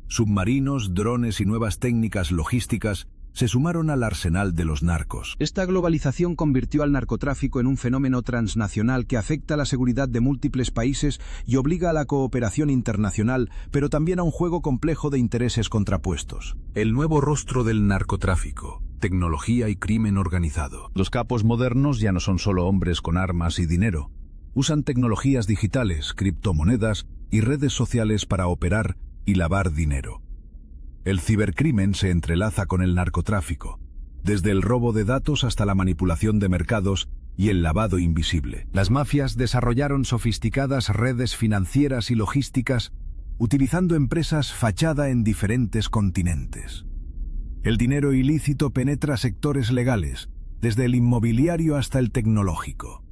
Submarinos, drones y nuevas técnicas logísticas se sumaron al arsenal de los narcos. Esta globalización convirtió al narcotráfico en un fenómeno transnacional que afecta a la seguridad de múltiples países y obliga a la cooperación internacional, pero también a un juego complejo de intereses contrapuestos. El nuevo rostro del narcotráfico, tecnología y crimen organizado. Los capos modernos ya no son solo hombres con armas y dinero. Usan tecnologías digitales, criptomonedas y redes sociales para operar y lavar dinero. El cibercrimen se entrelaza con el narcotráfico, desde el robo de datos hasta la manipulación de mercados y el lavado invisible. Las mafias desarrollaron sofisticadas redes financieras y logísticas, utilizando empresas fachada en diferentes continentes. El dinero ilícito penetra sectores legales, desde el inmobiliario hasta el tecnológico.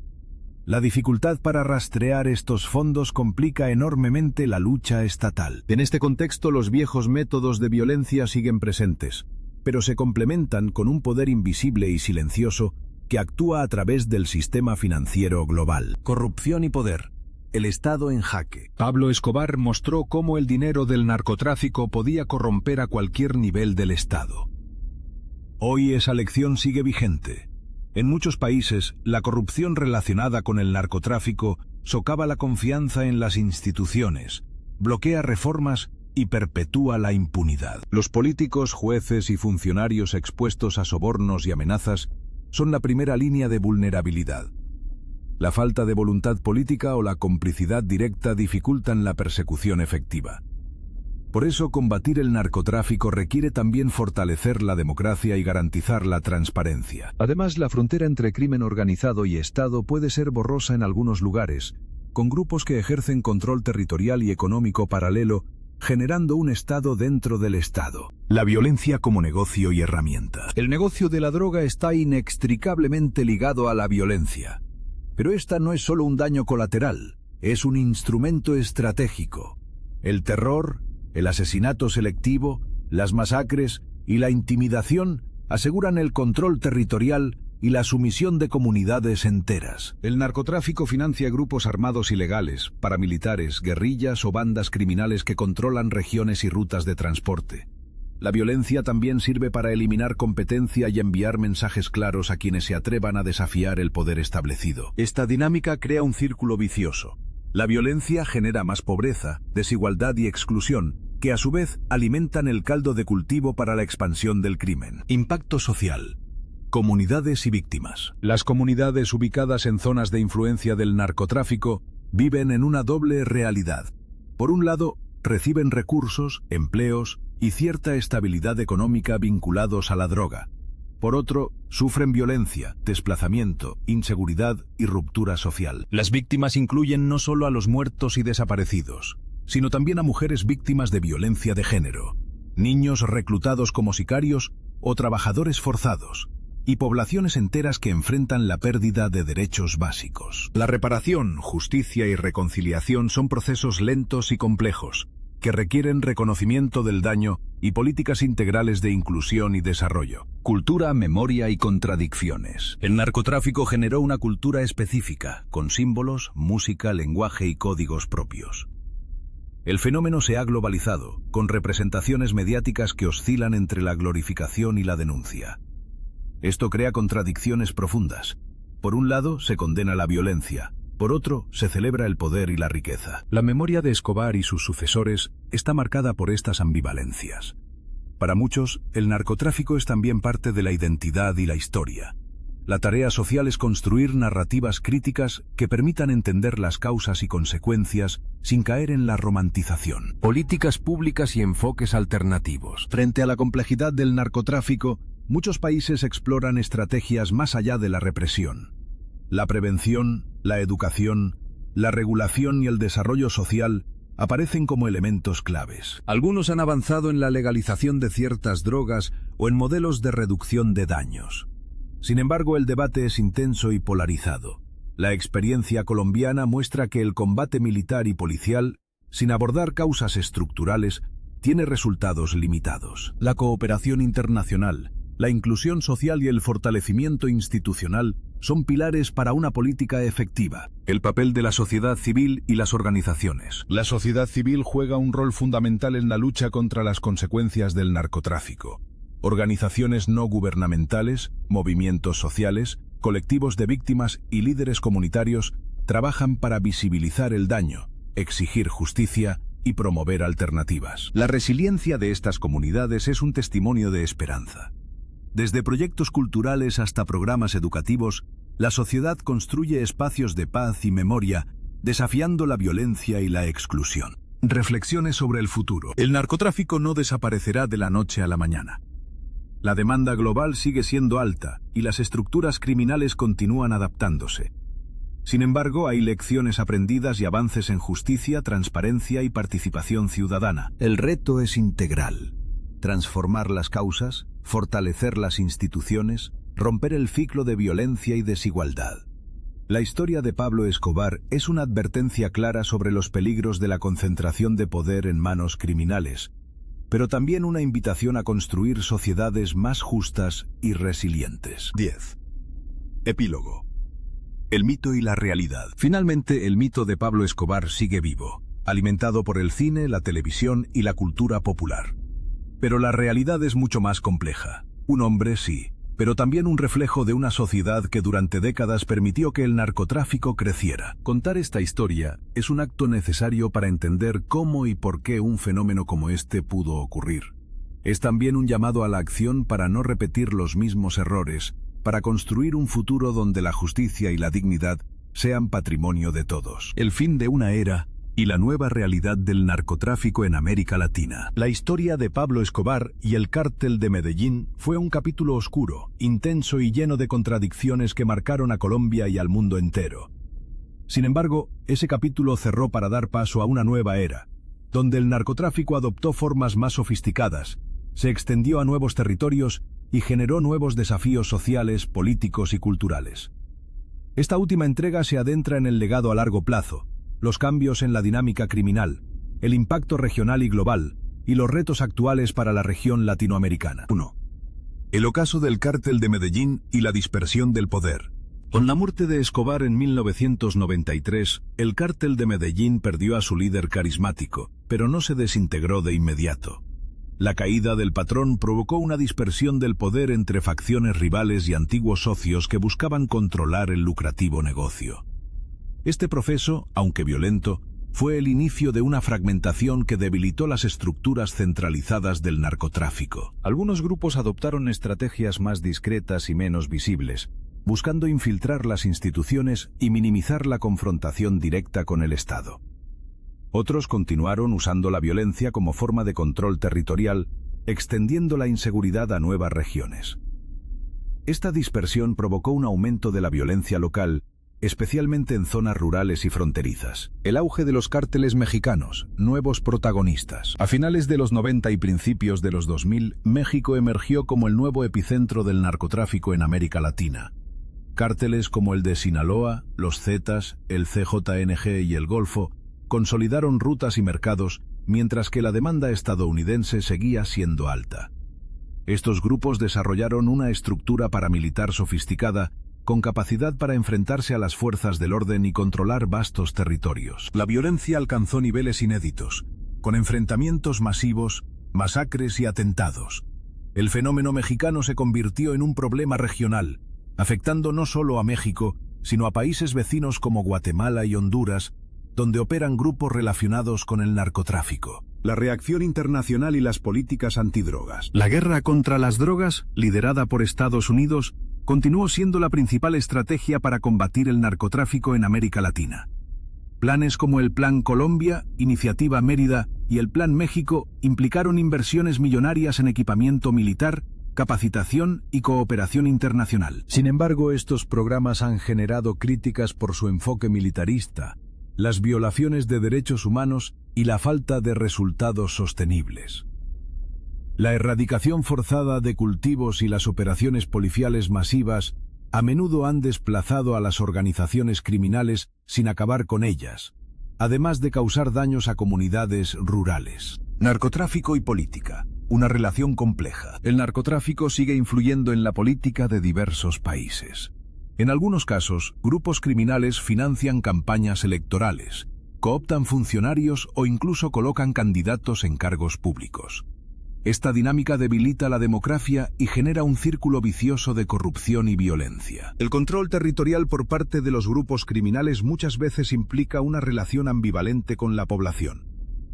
La dificultad para rastrear estos fondos complica enormemente la lucha estatal. En este contexto, los viejos métodos de violencia siguen presentes, pero se complementan con un poder invisible y silencioso que actúa a través del sistema financiero global. Corrupción y poder. El Estado en jaque. Pablo Escobar mostró cómo el dinero del narcotráfico podía corromper a cualquier nivel del Estado. Hoy esa lección sigue vigente. En muchos países, la corrupción relacionada con el narcotráfico socava la confianza en las instituciones, bloquea reformas y perpetúa la impunidad. Los políticos, jueces y funcionarios expuestos a sobornos y amenazas son la primera línea de vulnerabilidad. La falta de voluntad política o la complicidad directa dificultan la persecución efectiva. Por eso, combatir el narcotráfico requiere también fortalecer la democracia y garantizar la transparencia. Además, la frontera entre crimen organizado y Estado puede ser borrosa en algunos lugares, con grupos que ejercen control territorial y económico paralelo, generando un Estado dentro del Estado. La violencia como negocio y herramienta. El negocio de la droga está inextricablemente ligado a la violencia. Pero esta no es solo un daño colateral, es un instrumento estratégico. El terror, el asesinato selectivo, las masacres y la intimidación aseguran el control territorial y la sumisión de comunidades enteras. El narcotráfico financia grupos armados ilegales, paramilitares, guerrillas o bandas criminales que controlan regiones y rutas de transporte. La violencia también sirve para eliminar competencia y enviar mensajes claros a quienes se atrevan a desafiar el poder establecido. Esta dinámica crea un círculo vicioso. La violencia genera más pobreza, desigualdad y exclusión, que a su vez alimentan el caldo de cultivo para la expansión del crimen. Impacto social. Comunidades y víctimas. Las comunidades ubicadas en zonas de influencia del narcotráfico viven en una doble realidad. Por un lado, reciben recursos, empleos y cierta estabilidad económica vinculados a la droga. Por otro, sufren violencia, desplazamiento, inseguridad y ruptura social. Las víctimas incluyen no solo a los muertos y desaparecidos, sino también a mujeres víctimas de violencia de género, niños reclutados como sicarios o trabajadores forzados, y poblaciones enteras que enfrentan la pérdida de derechos básicos. La reparación, justicia y reconciliación son procesos lentos y complejos, que requieren reconocimiento del daño y políticas integrales de inclusión y desarrollo. Cultura, memoria y contradicciones. El narcotráfico generó una cultura específica, con símbolos, música, lenguaje y códigos propios. El fenómeno se ha globalizado, con representaciones mediáticas que oscilan entre la glorificación y la denuncia. Esto crea contradicciones profundas. Por un lado, se condena la violencia. Por otro, se celebra el poder y la riqueza. La memoria de Escobar y sus sucesores está marcada por estas ambivalencias. Para muchos, el narcotráfico es también parte de la identidad y la historia. La tarea social es construir narrativas críticas que permitan entender las causas y consecuencias sin caer en la romantización. Políticas públicas y enfoques alternativos. Frente a la complejidad del narcotráfico, muchos países exploran estrategias más allá de la represión. La prevención, la educación, la regulación y el desarrollo social aparecen como elementos claves. Algunos han avanzado en la legalización de ciertas drogas o en modelos de reducción de daños. Sin embargo, el debate es intenso y polarizado. La experiencia colombiana muestra que el combate militar y policial, sin abordar causas estructurales, tiene resultados limitados. La cooperación internacional, la inclusión social y el fortalecimiento institucional son pilares para una política efectiva. El papel de la sociedad civil y las organizaciones. La sociedad civil juega un rol fundamental en la lucha contra las consecuencias del narcotráfico. Organizaciones no gubernamentales, movimientos sociales, colectivos de víctimas y líderes comunitarios trabajan para visibilizar el daño, exigir justicia y promover alternativas. La resiliencia de estas comunidades es un testimonio de esperanza. Desde proyectos culturales hasta programas educativos, la sociedad construye espacios de paz y memoria, desafiando la violencia y la exclusión. Reflexiones sobre el futuro. El narcotráfico no desaparecerá de la noche a la mañana. La demanda global sigue siendo alta y las estructuras criminales continúan adaptándose. Sin embargo, hay lecciones aprendidas y avances en justicia, transparencia y participación ciudadana. El reto es integral. Transformar las causas, fortalecer las instituciones, romper el ciclo de violencia y desigualdad. La historia de Pablo Escobar es una advertencia clara sobre los peligros de la concentración de poder en manos criminales, pero también una invitación a construir sociedades más justas y resilientes. 10. Epílogo. El mito y la realidad. Finalmente, el mito de Pablo Escobar sigue vivo, alimentado por el cine, la televisión y la cultura popular. Pero la realidad es mucho más compleja. Un hombre, sí, pero también un reflejo de una sociedad que durante décadas permitió que el narcotráfico creciera. Contar esta historia es un acto necesario para entender cómo y por qué un fenómeno como este pudo ocurrir. Es también un llamado a la acción para no repetir los mismos errores, para construir un futuro donde la justicia y la dignidad sean patrimonio de todos. El fin de una era y la nueva realidad del narcotráfico en América Latina. La historia de Pablo Escobar y el cártel de Medellín fue un capítulo oscuro, intenso y lleno de contradicciones que marcaron a Colombia y al mundo entero. Sin embargo, ese capítulo cerró para dar paso a una nueva era, donde el narcotráfico adoptó formas más sofisticadas, se extendió a nuevos territorios y generó nuevos desafíos sociales, políticos y culturales. Esta última entrega se adentra en el legado a largo plazo, los cambios en la dinámica criminal, el impacto regional y global, y los retos actuales para la región latinoamericana. 1. El ocaso del cártel de Medellín y la dispersión del poder. Con la muerte de Escobar en 1993, el cártel de Medellín perdió a su líder carismático, pero no se desintegró de inmediato. La caída del patrón provocó una dispersión del poder entre facciones rivales y antiguos socios que buscaban controlar el lucrativo negocio. Este proceso, aunque violento, fue el inicio de una fragmentación que debilitó las estructuras centralizadas del narcotráfico. Algunos grupos adoptaron estrategias más discretas y menos visibles, buscando infiltrar las instituciones y minimizar la confrontación directa con el Estado. Otros continuaron usando la violencia como forma de control territorial, extendiendo la inseguridad a nuevas regiones. Esta dispersión provocó un aumento de la violencia local, especialmente en zonas rurales y fronterizas. El auge de los cárteles mexicanos, nuevos protagonistas. A finales de los 90 y principios de los 2000, México emergió como el nuevo epicentro del narcotráfico en América Latina. Cárteles como el de Sinaloa, los Zetas, el CJNG y el Golfo consolidaron rutas y mercados, mientras que la demanda estadounidense seguía siendo alta. Estos grupos desarrollaron una estructura paramilitar sofisticada, con capacidad para enfrentarse a las fuerzas del orden y controlar vastos territorios. La violencia alcanzó niveles inéditos, con enfrentamientos masivos, masacres y atentados. El fenómeno mexicano se convirtió en un problema regional, afectando no solo a México, sino a países vecinos como Guatemala y Honduras, donde operan grupos relacionados con el narcotráfico. La reacción internacional y las políticas antidrogas. La guerra contra las drogas, liderada por Estados Unidos, continuó siendo la principal estrategia para combatir el narcotráfico en América Latina. Planes como el Plan Colombia, Iniciativa Mérida y el Plan México implicaron inversiones millonarias en equipamiento militar, capacitación y cooperación internacional. Sin embargo, estos programas han generado críticas por su enfoque militarista, las violaciones de derechos humanos y la falta de resultados sostenibles. La erradicación forzada de cultivos y las operaciones policiales masivas a menudo han desplazado a las organizaciones criminales sin acabar con ellas, además de causar daños a comunidades rurales. Narcotráfico y política, una relación compleja. El narcotráfico sigue influyendo en la política de diversos países. En algunos casos, grupos criminales financian campañas electorales, cooptan funcionarios o incluso colocan candidatos en cargos públicos. Esta dinámica debilita la democracia y genera un círculo vicioso de corrupción y violencia. El control territorial por parte de los grupos criminales muchas veces implica una relación ambivalente con la población.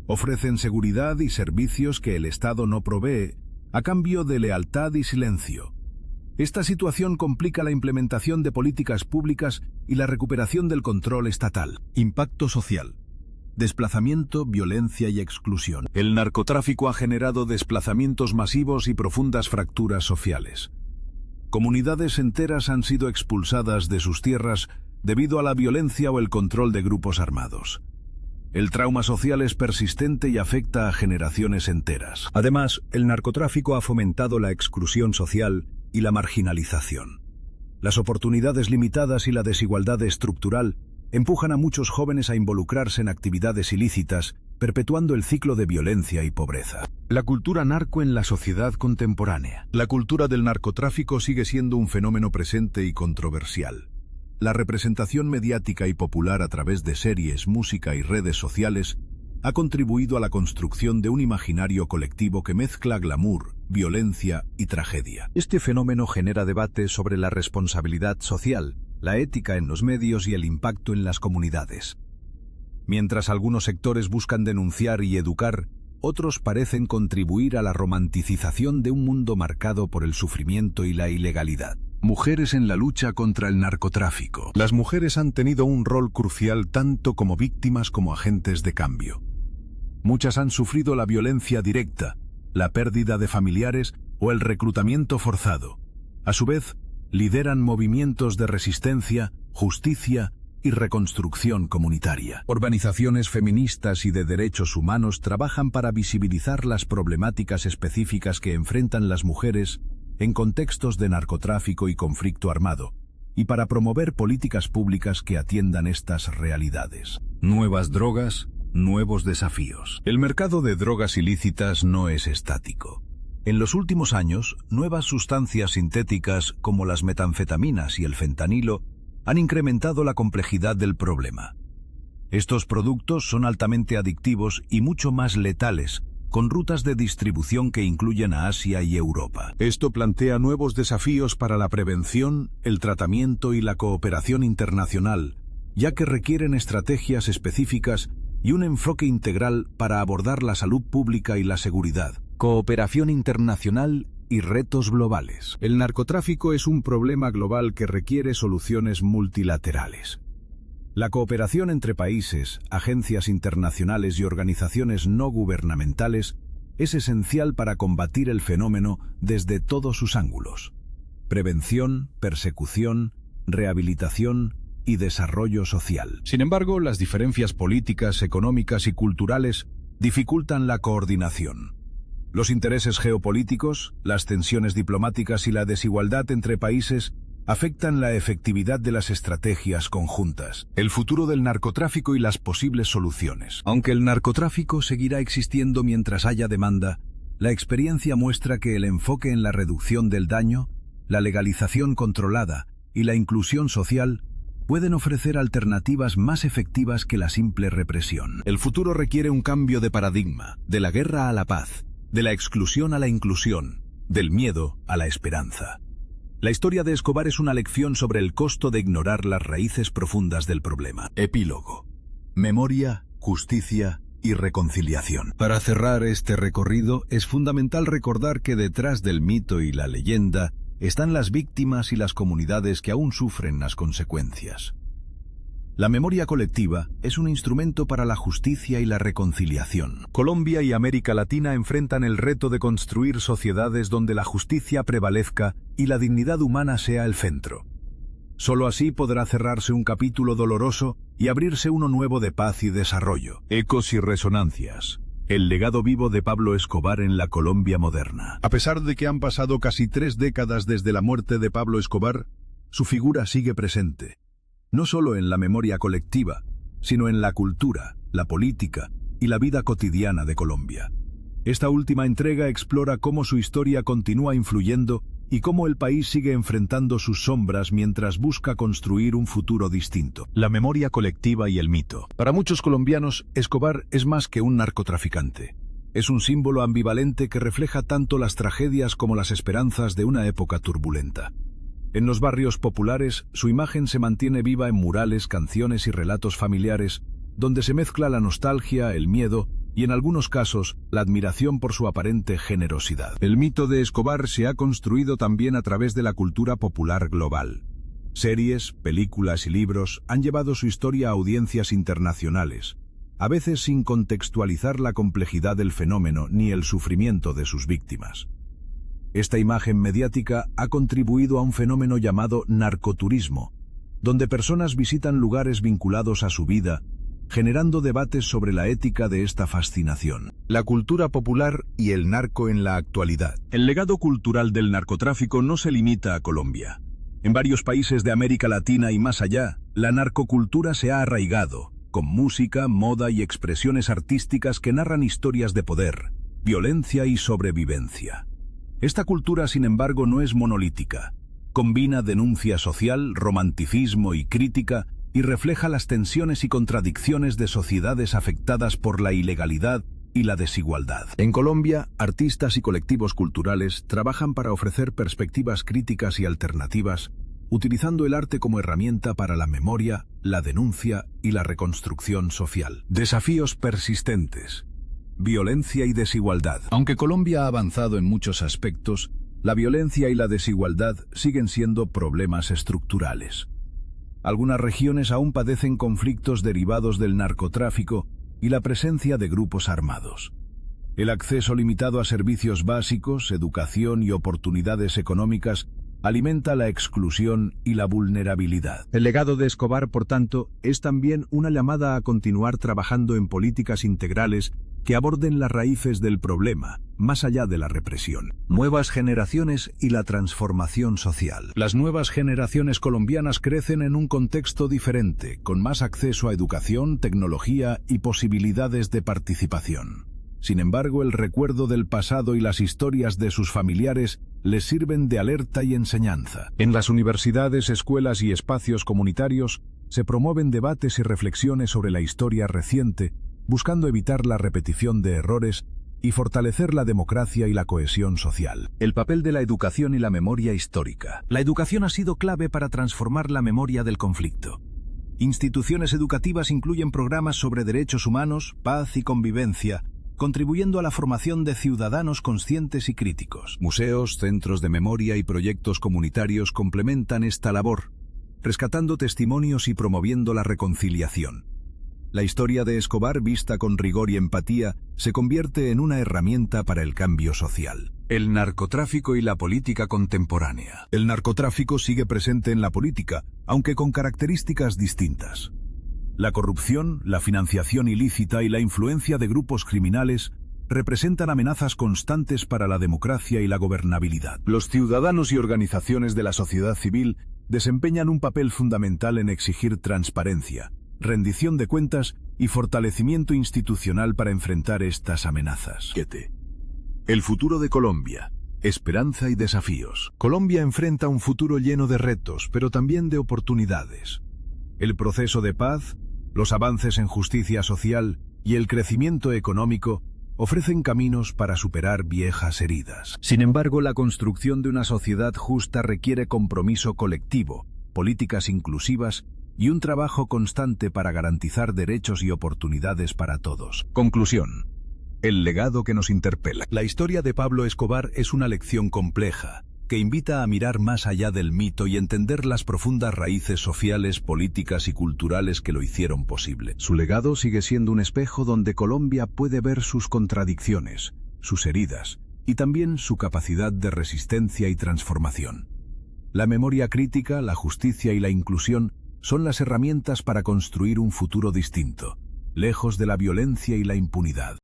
Ofrecen seguridad y servicios que el Estado no provee, a cambio de lealtad y silencio. Esta situación complica la implementación de políticas públicas y la recuperación del control estatal. Impacto social. Desplazamiento, violencia y exclusión. El narcotráfico ha generado desplazamientos masivos y profundas fracturas sociales. Comunidades enteras han sido expulsadas de sus tierras debido a la violencia o el control de grupos armados. El trauma social es persistente y afecta a generaciones enteras. Además, el narcotráfico ha fomentado la exclusión social y la marginalización. Las oportunidades limitadas y la desigualdad estructural empujan a muchos jóvenes a involucrarse en actividades ilícitas, perpetuando el ciclo de violencia y pobreza. La cultura narco en la sociedad contemporánea. La cultura del narcotráfico sigue siendo un fenómeno presente y controversial. La representación mediática y popular a través de series, música y redes sociales ha contribuido a la construcción de un imaginario colectivo que mezcla glamour, violencia y tragedia. Este fenómeno genera debates sobre la responsabilidad social, la ética en los medios y el impacto en las comunidades. Mientras algunos sectores buscan denunciar y educar, otros parecen contribuir a la romanticización de un mundo marcado por el sufrimiento y la ilegalidad. Mujeres en la lucha contra el narcotráfico. Las mujeres han tenido un rol crucial tanto como víctimas como agentes de cambio. Muchas han sufrido la violencia directa, la pérdida de familiares o el reclutamiento forzado. A su vez, lideran movimientos de resistencia, justicia y reconstrucción comunitaria. Organizaciones feministas y de derechos humanos trabajan para visibilizar las problemáticas específicas que enfrentan las mujeres en contextos de narcotráfico y conflicto armado, y para promover políticas públicas que atiendan estas realidades. Nuevas drogas, nuevos desafíos. El mercado de drogas ilícitas no es estático. En los últimos años, nuevas sustancias sintéticas como las metanfetaminas y el fentanilo han incrementado la complejidad del problema. Estos productos son altamente adictivos y mucho más letales, con rutas de distribución que incluyen a Asia y Europa. Esto plantea nuevos desafíos para la prevención, el tratamiento y la cooperación internacional, ya que requieren estrategias específicas y un enfoque integral para abordar la salud pública y la seguridad. Cooperación internacional y retos globales. El narcotráfico es un problema global que requiere soluciones multilaterales. La cooperación entre países, agencias internacionales y organizaciones no gubernamentales es esencial para combatir el fenómeno desde todos sus ángulos. Prevención, persecución, rehabilitación y desarrollo social. Sin embargo, las diferencias políticas, económicas y culturales dificultan la coordinación. Los intereses geopolíticos, las tensiones diplomáticas y la desigualdad entre países afectan la efectividad de las estrategias conjuntas. El futuro del narcotráfico y las posibles soluciones. Aunque el narcotráfico seguirá existiendo mientras haya demanda, la experiencia muestra que el enfoque en la reducción del daño, la legalización controlada y la inclusión social pueden ofrecer alternativas más efectivas que la simple represión. El futuro requiere un cambio de paradigma, de la guerra a la paz, de la exclusión a la inclusión, del miedo a la esperanza. La historia de Escobar es una lección sobre el costo de ignorar las raíces profundas del problema. Epílogo. Memoria, justicia y reconciliación. Para cerrar este recorrido, es fundamental recordar que detrás del mito y la leyenda están las víctimas y las comunidades que aún sufren las consecuencias. La memoria colectiva es un instrumento para la justicia y la reconciliación. Colombia y América Latina enfrentan el reto de construir sociedades donde la justicia prevalezca y la dignidad humana sea el centro. Solo así podrá cerrarse un capítulo doloroso y abrirse uno nuevo de paz y desarrollo. Ecos y resonancias. El legado vivo de Pablo Escobar en la Colombia moderna. A pesar de que han pasado casi 3 décadas desde la muerte de Pablo Escobar, su figura sigue presente. No solo en la memoria colectiva, sino en la cultura, la política y la vida cotidiana de Colombia. Esta última entrega explora cómo su historia continúa influyendo y cómo el país sigue enfrentando sus sombras mientras busca construir un futuro distinto. La memoria colectiva y el mito. Para muchos colombianos, Escobar es más que un narcotraficante. Es un símbolo ambivalente que refleja tanto las tragedias como las esperanzas de una época turbulenta. En los barrios populares, su imagen se mantiene viva en murales, canciones y relatos familiares, donde se mezcla la nostalgia, el miedo y, en algunos casos, la admiración por su aparente generosidad. El mito de Escobar se ha construido también a través de la cultura popular global. Series, películas y libros han llevado su historia a audiencias internacionales, a veces sin contextualizar la complejidad del fenómeno ni el sufrimiento de sus víctimas. Esta imagen mediática ha contribuido a un fenómeno llamado narcoturismo, donde personas visitan lugares vinculados a su vida, generando debates sobre la ética de esta fascinación. La cultura popular y el narco en la actualidad. El legado cultural del narcotráfico no se limita a Colombia. En varios países de América Latina y más allá, la narcocultura se ha arraigado, con música, moda y expresiones artísticas que narran historias de poder, violencia y sobrevivencia. Esta cultura, sin embargo, no es monolítica. Combina denuncia social, romanticismo y crítica y refleja las tensiones y contradicciones de sociedades afectadas por la ilegalidad y la desigualdad. En Colombia, artistas y colectivos culturales trabajan para ofrecer perspectivas críticas y alternativas, utilizando el arte como herramienta para la memoria, la denuncia y la reconstrucción social. Desafíos persistentes. Violencia y desigualdad. Aunque Colombia ha avanzado en muchos aspectos, la violencia y la desigualdad siguen siendo problemas estructurales. Algunas regiones aún padecen conflictos derivados del narcotráfico y la presencia de grupos armados. El acceso limitado a servicios básicos, educación y oportunidades económicas alimenta la exclusión y la vulnerabilidad. El legado de Escobar, por tanto, es también una llamada a continuar trabajando en políticas integrales que aborden las raíces del problema, más allá de la represión. Nuevas generaciones y la transformación social. Las nuevas generaciones colombianas crecen en un contexto diferente, con más acceso a educación, tecnología y posibilidades de participación. Sin embargo, el recuerdo del pasado y las historias de sus familiares les sirven de alerta y enseñanza. En las universidades, escuelas y espacios comunitarios se promueven debates y reflexiones sobre la historia reciente, buscando evitar la repetición de errores y fortalecer la democracia y la cohesión social. El papel de la educación y la memoria histórica. La educación ha sido clave para transformar la memoria del conflicto. Instituciones educativas incluyen programas sobre derechos humanos, paz y convivencia, contribuyendo a la formación de ciudadanos conscientes y críticos. Museos, centros de memoria y proyectos comunitarios complementan esta labor, rescatando testimonios y promoviendo la reconciliación. La historia de Escobar, vista con rigor y empatía, se convierte en una herramienta para el cambio social. El narcotráfico y la política contemporánea. El narcotráfico sigue presente en la política, aunque con características distintas. La corrupción, la financiación ilícita y la influencia de grupos criminales representan amenazas constantes para la democracia y la gobernabilidad. Los ciudadanos y organizaciones de la sociedad civil desempeñan un papel fundamental en exigir transparencia, rendición de cuentas y fortalecimiento institucional para enfrentar estas amenazas. El futuro de Colombia. Esperanza y desafíos. Colombia enfrenta un futuro lleno de retos, pero también de oportunidades. El proceso de paz, los avances en justicia social y el crecimiento económico ofrecen caminos para superar viejas heridas. Sin embargo, la construcción de una sociedad justa requiere compromiso colectivo, políticas inclusivas y un trabajo constante para garantizar derechos y oportunidades para todos. Conclusión. El legado que nos interpela. La historia de Pablo Escobar es una lección compleja, que invita a mirar más allá del mito y entender las profundas raíces sociales, políticas y culturales que lo hicieron posible. Su legado sigue siendo un espejo donde Colombia puede ver sus contradicciones, sus heridas y también su capacidad de resistencia y transformación. La memoria crítica, la justicia y la inclusión son las herramientas para construir un futuro distinto, lejos de la violencia y la impunidad.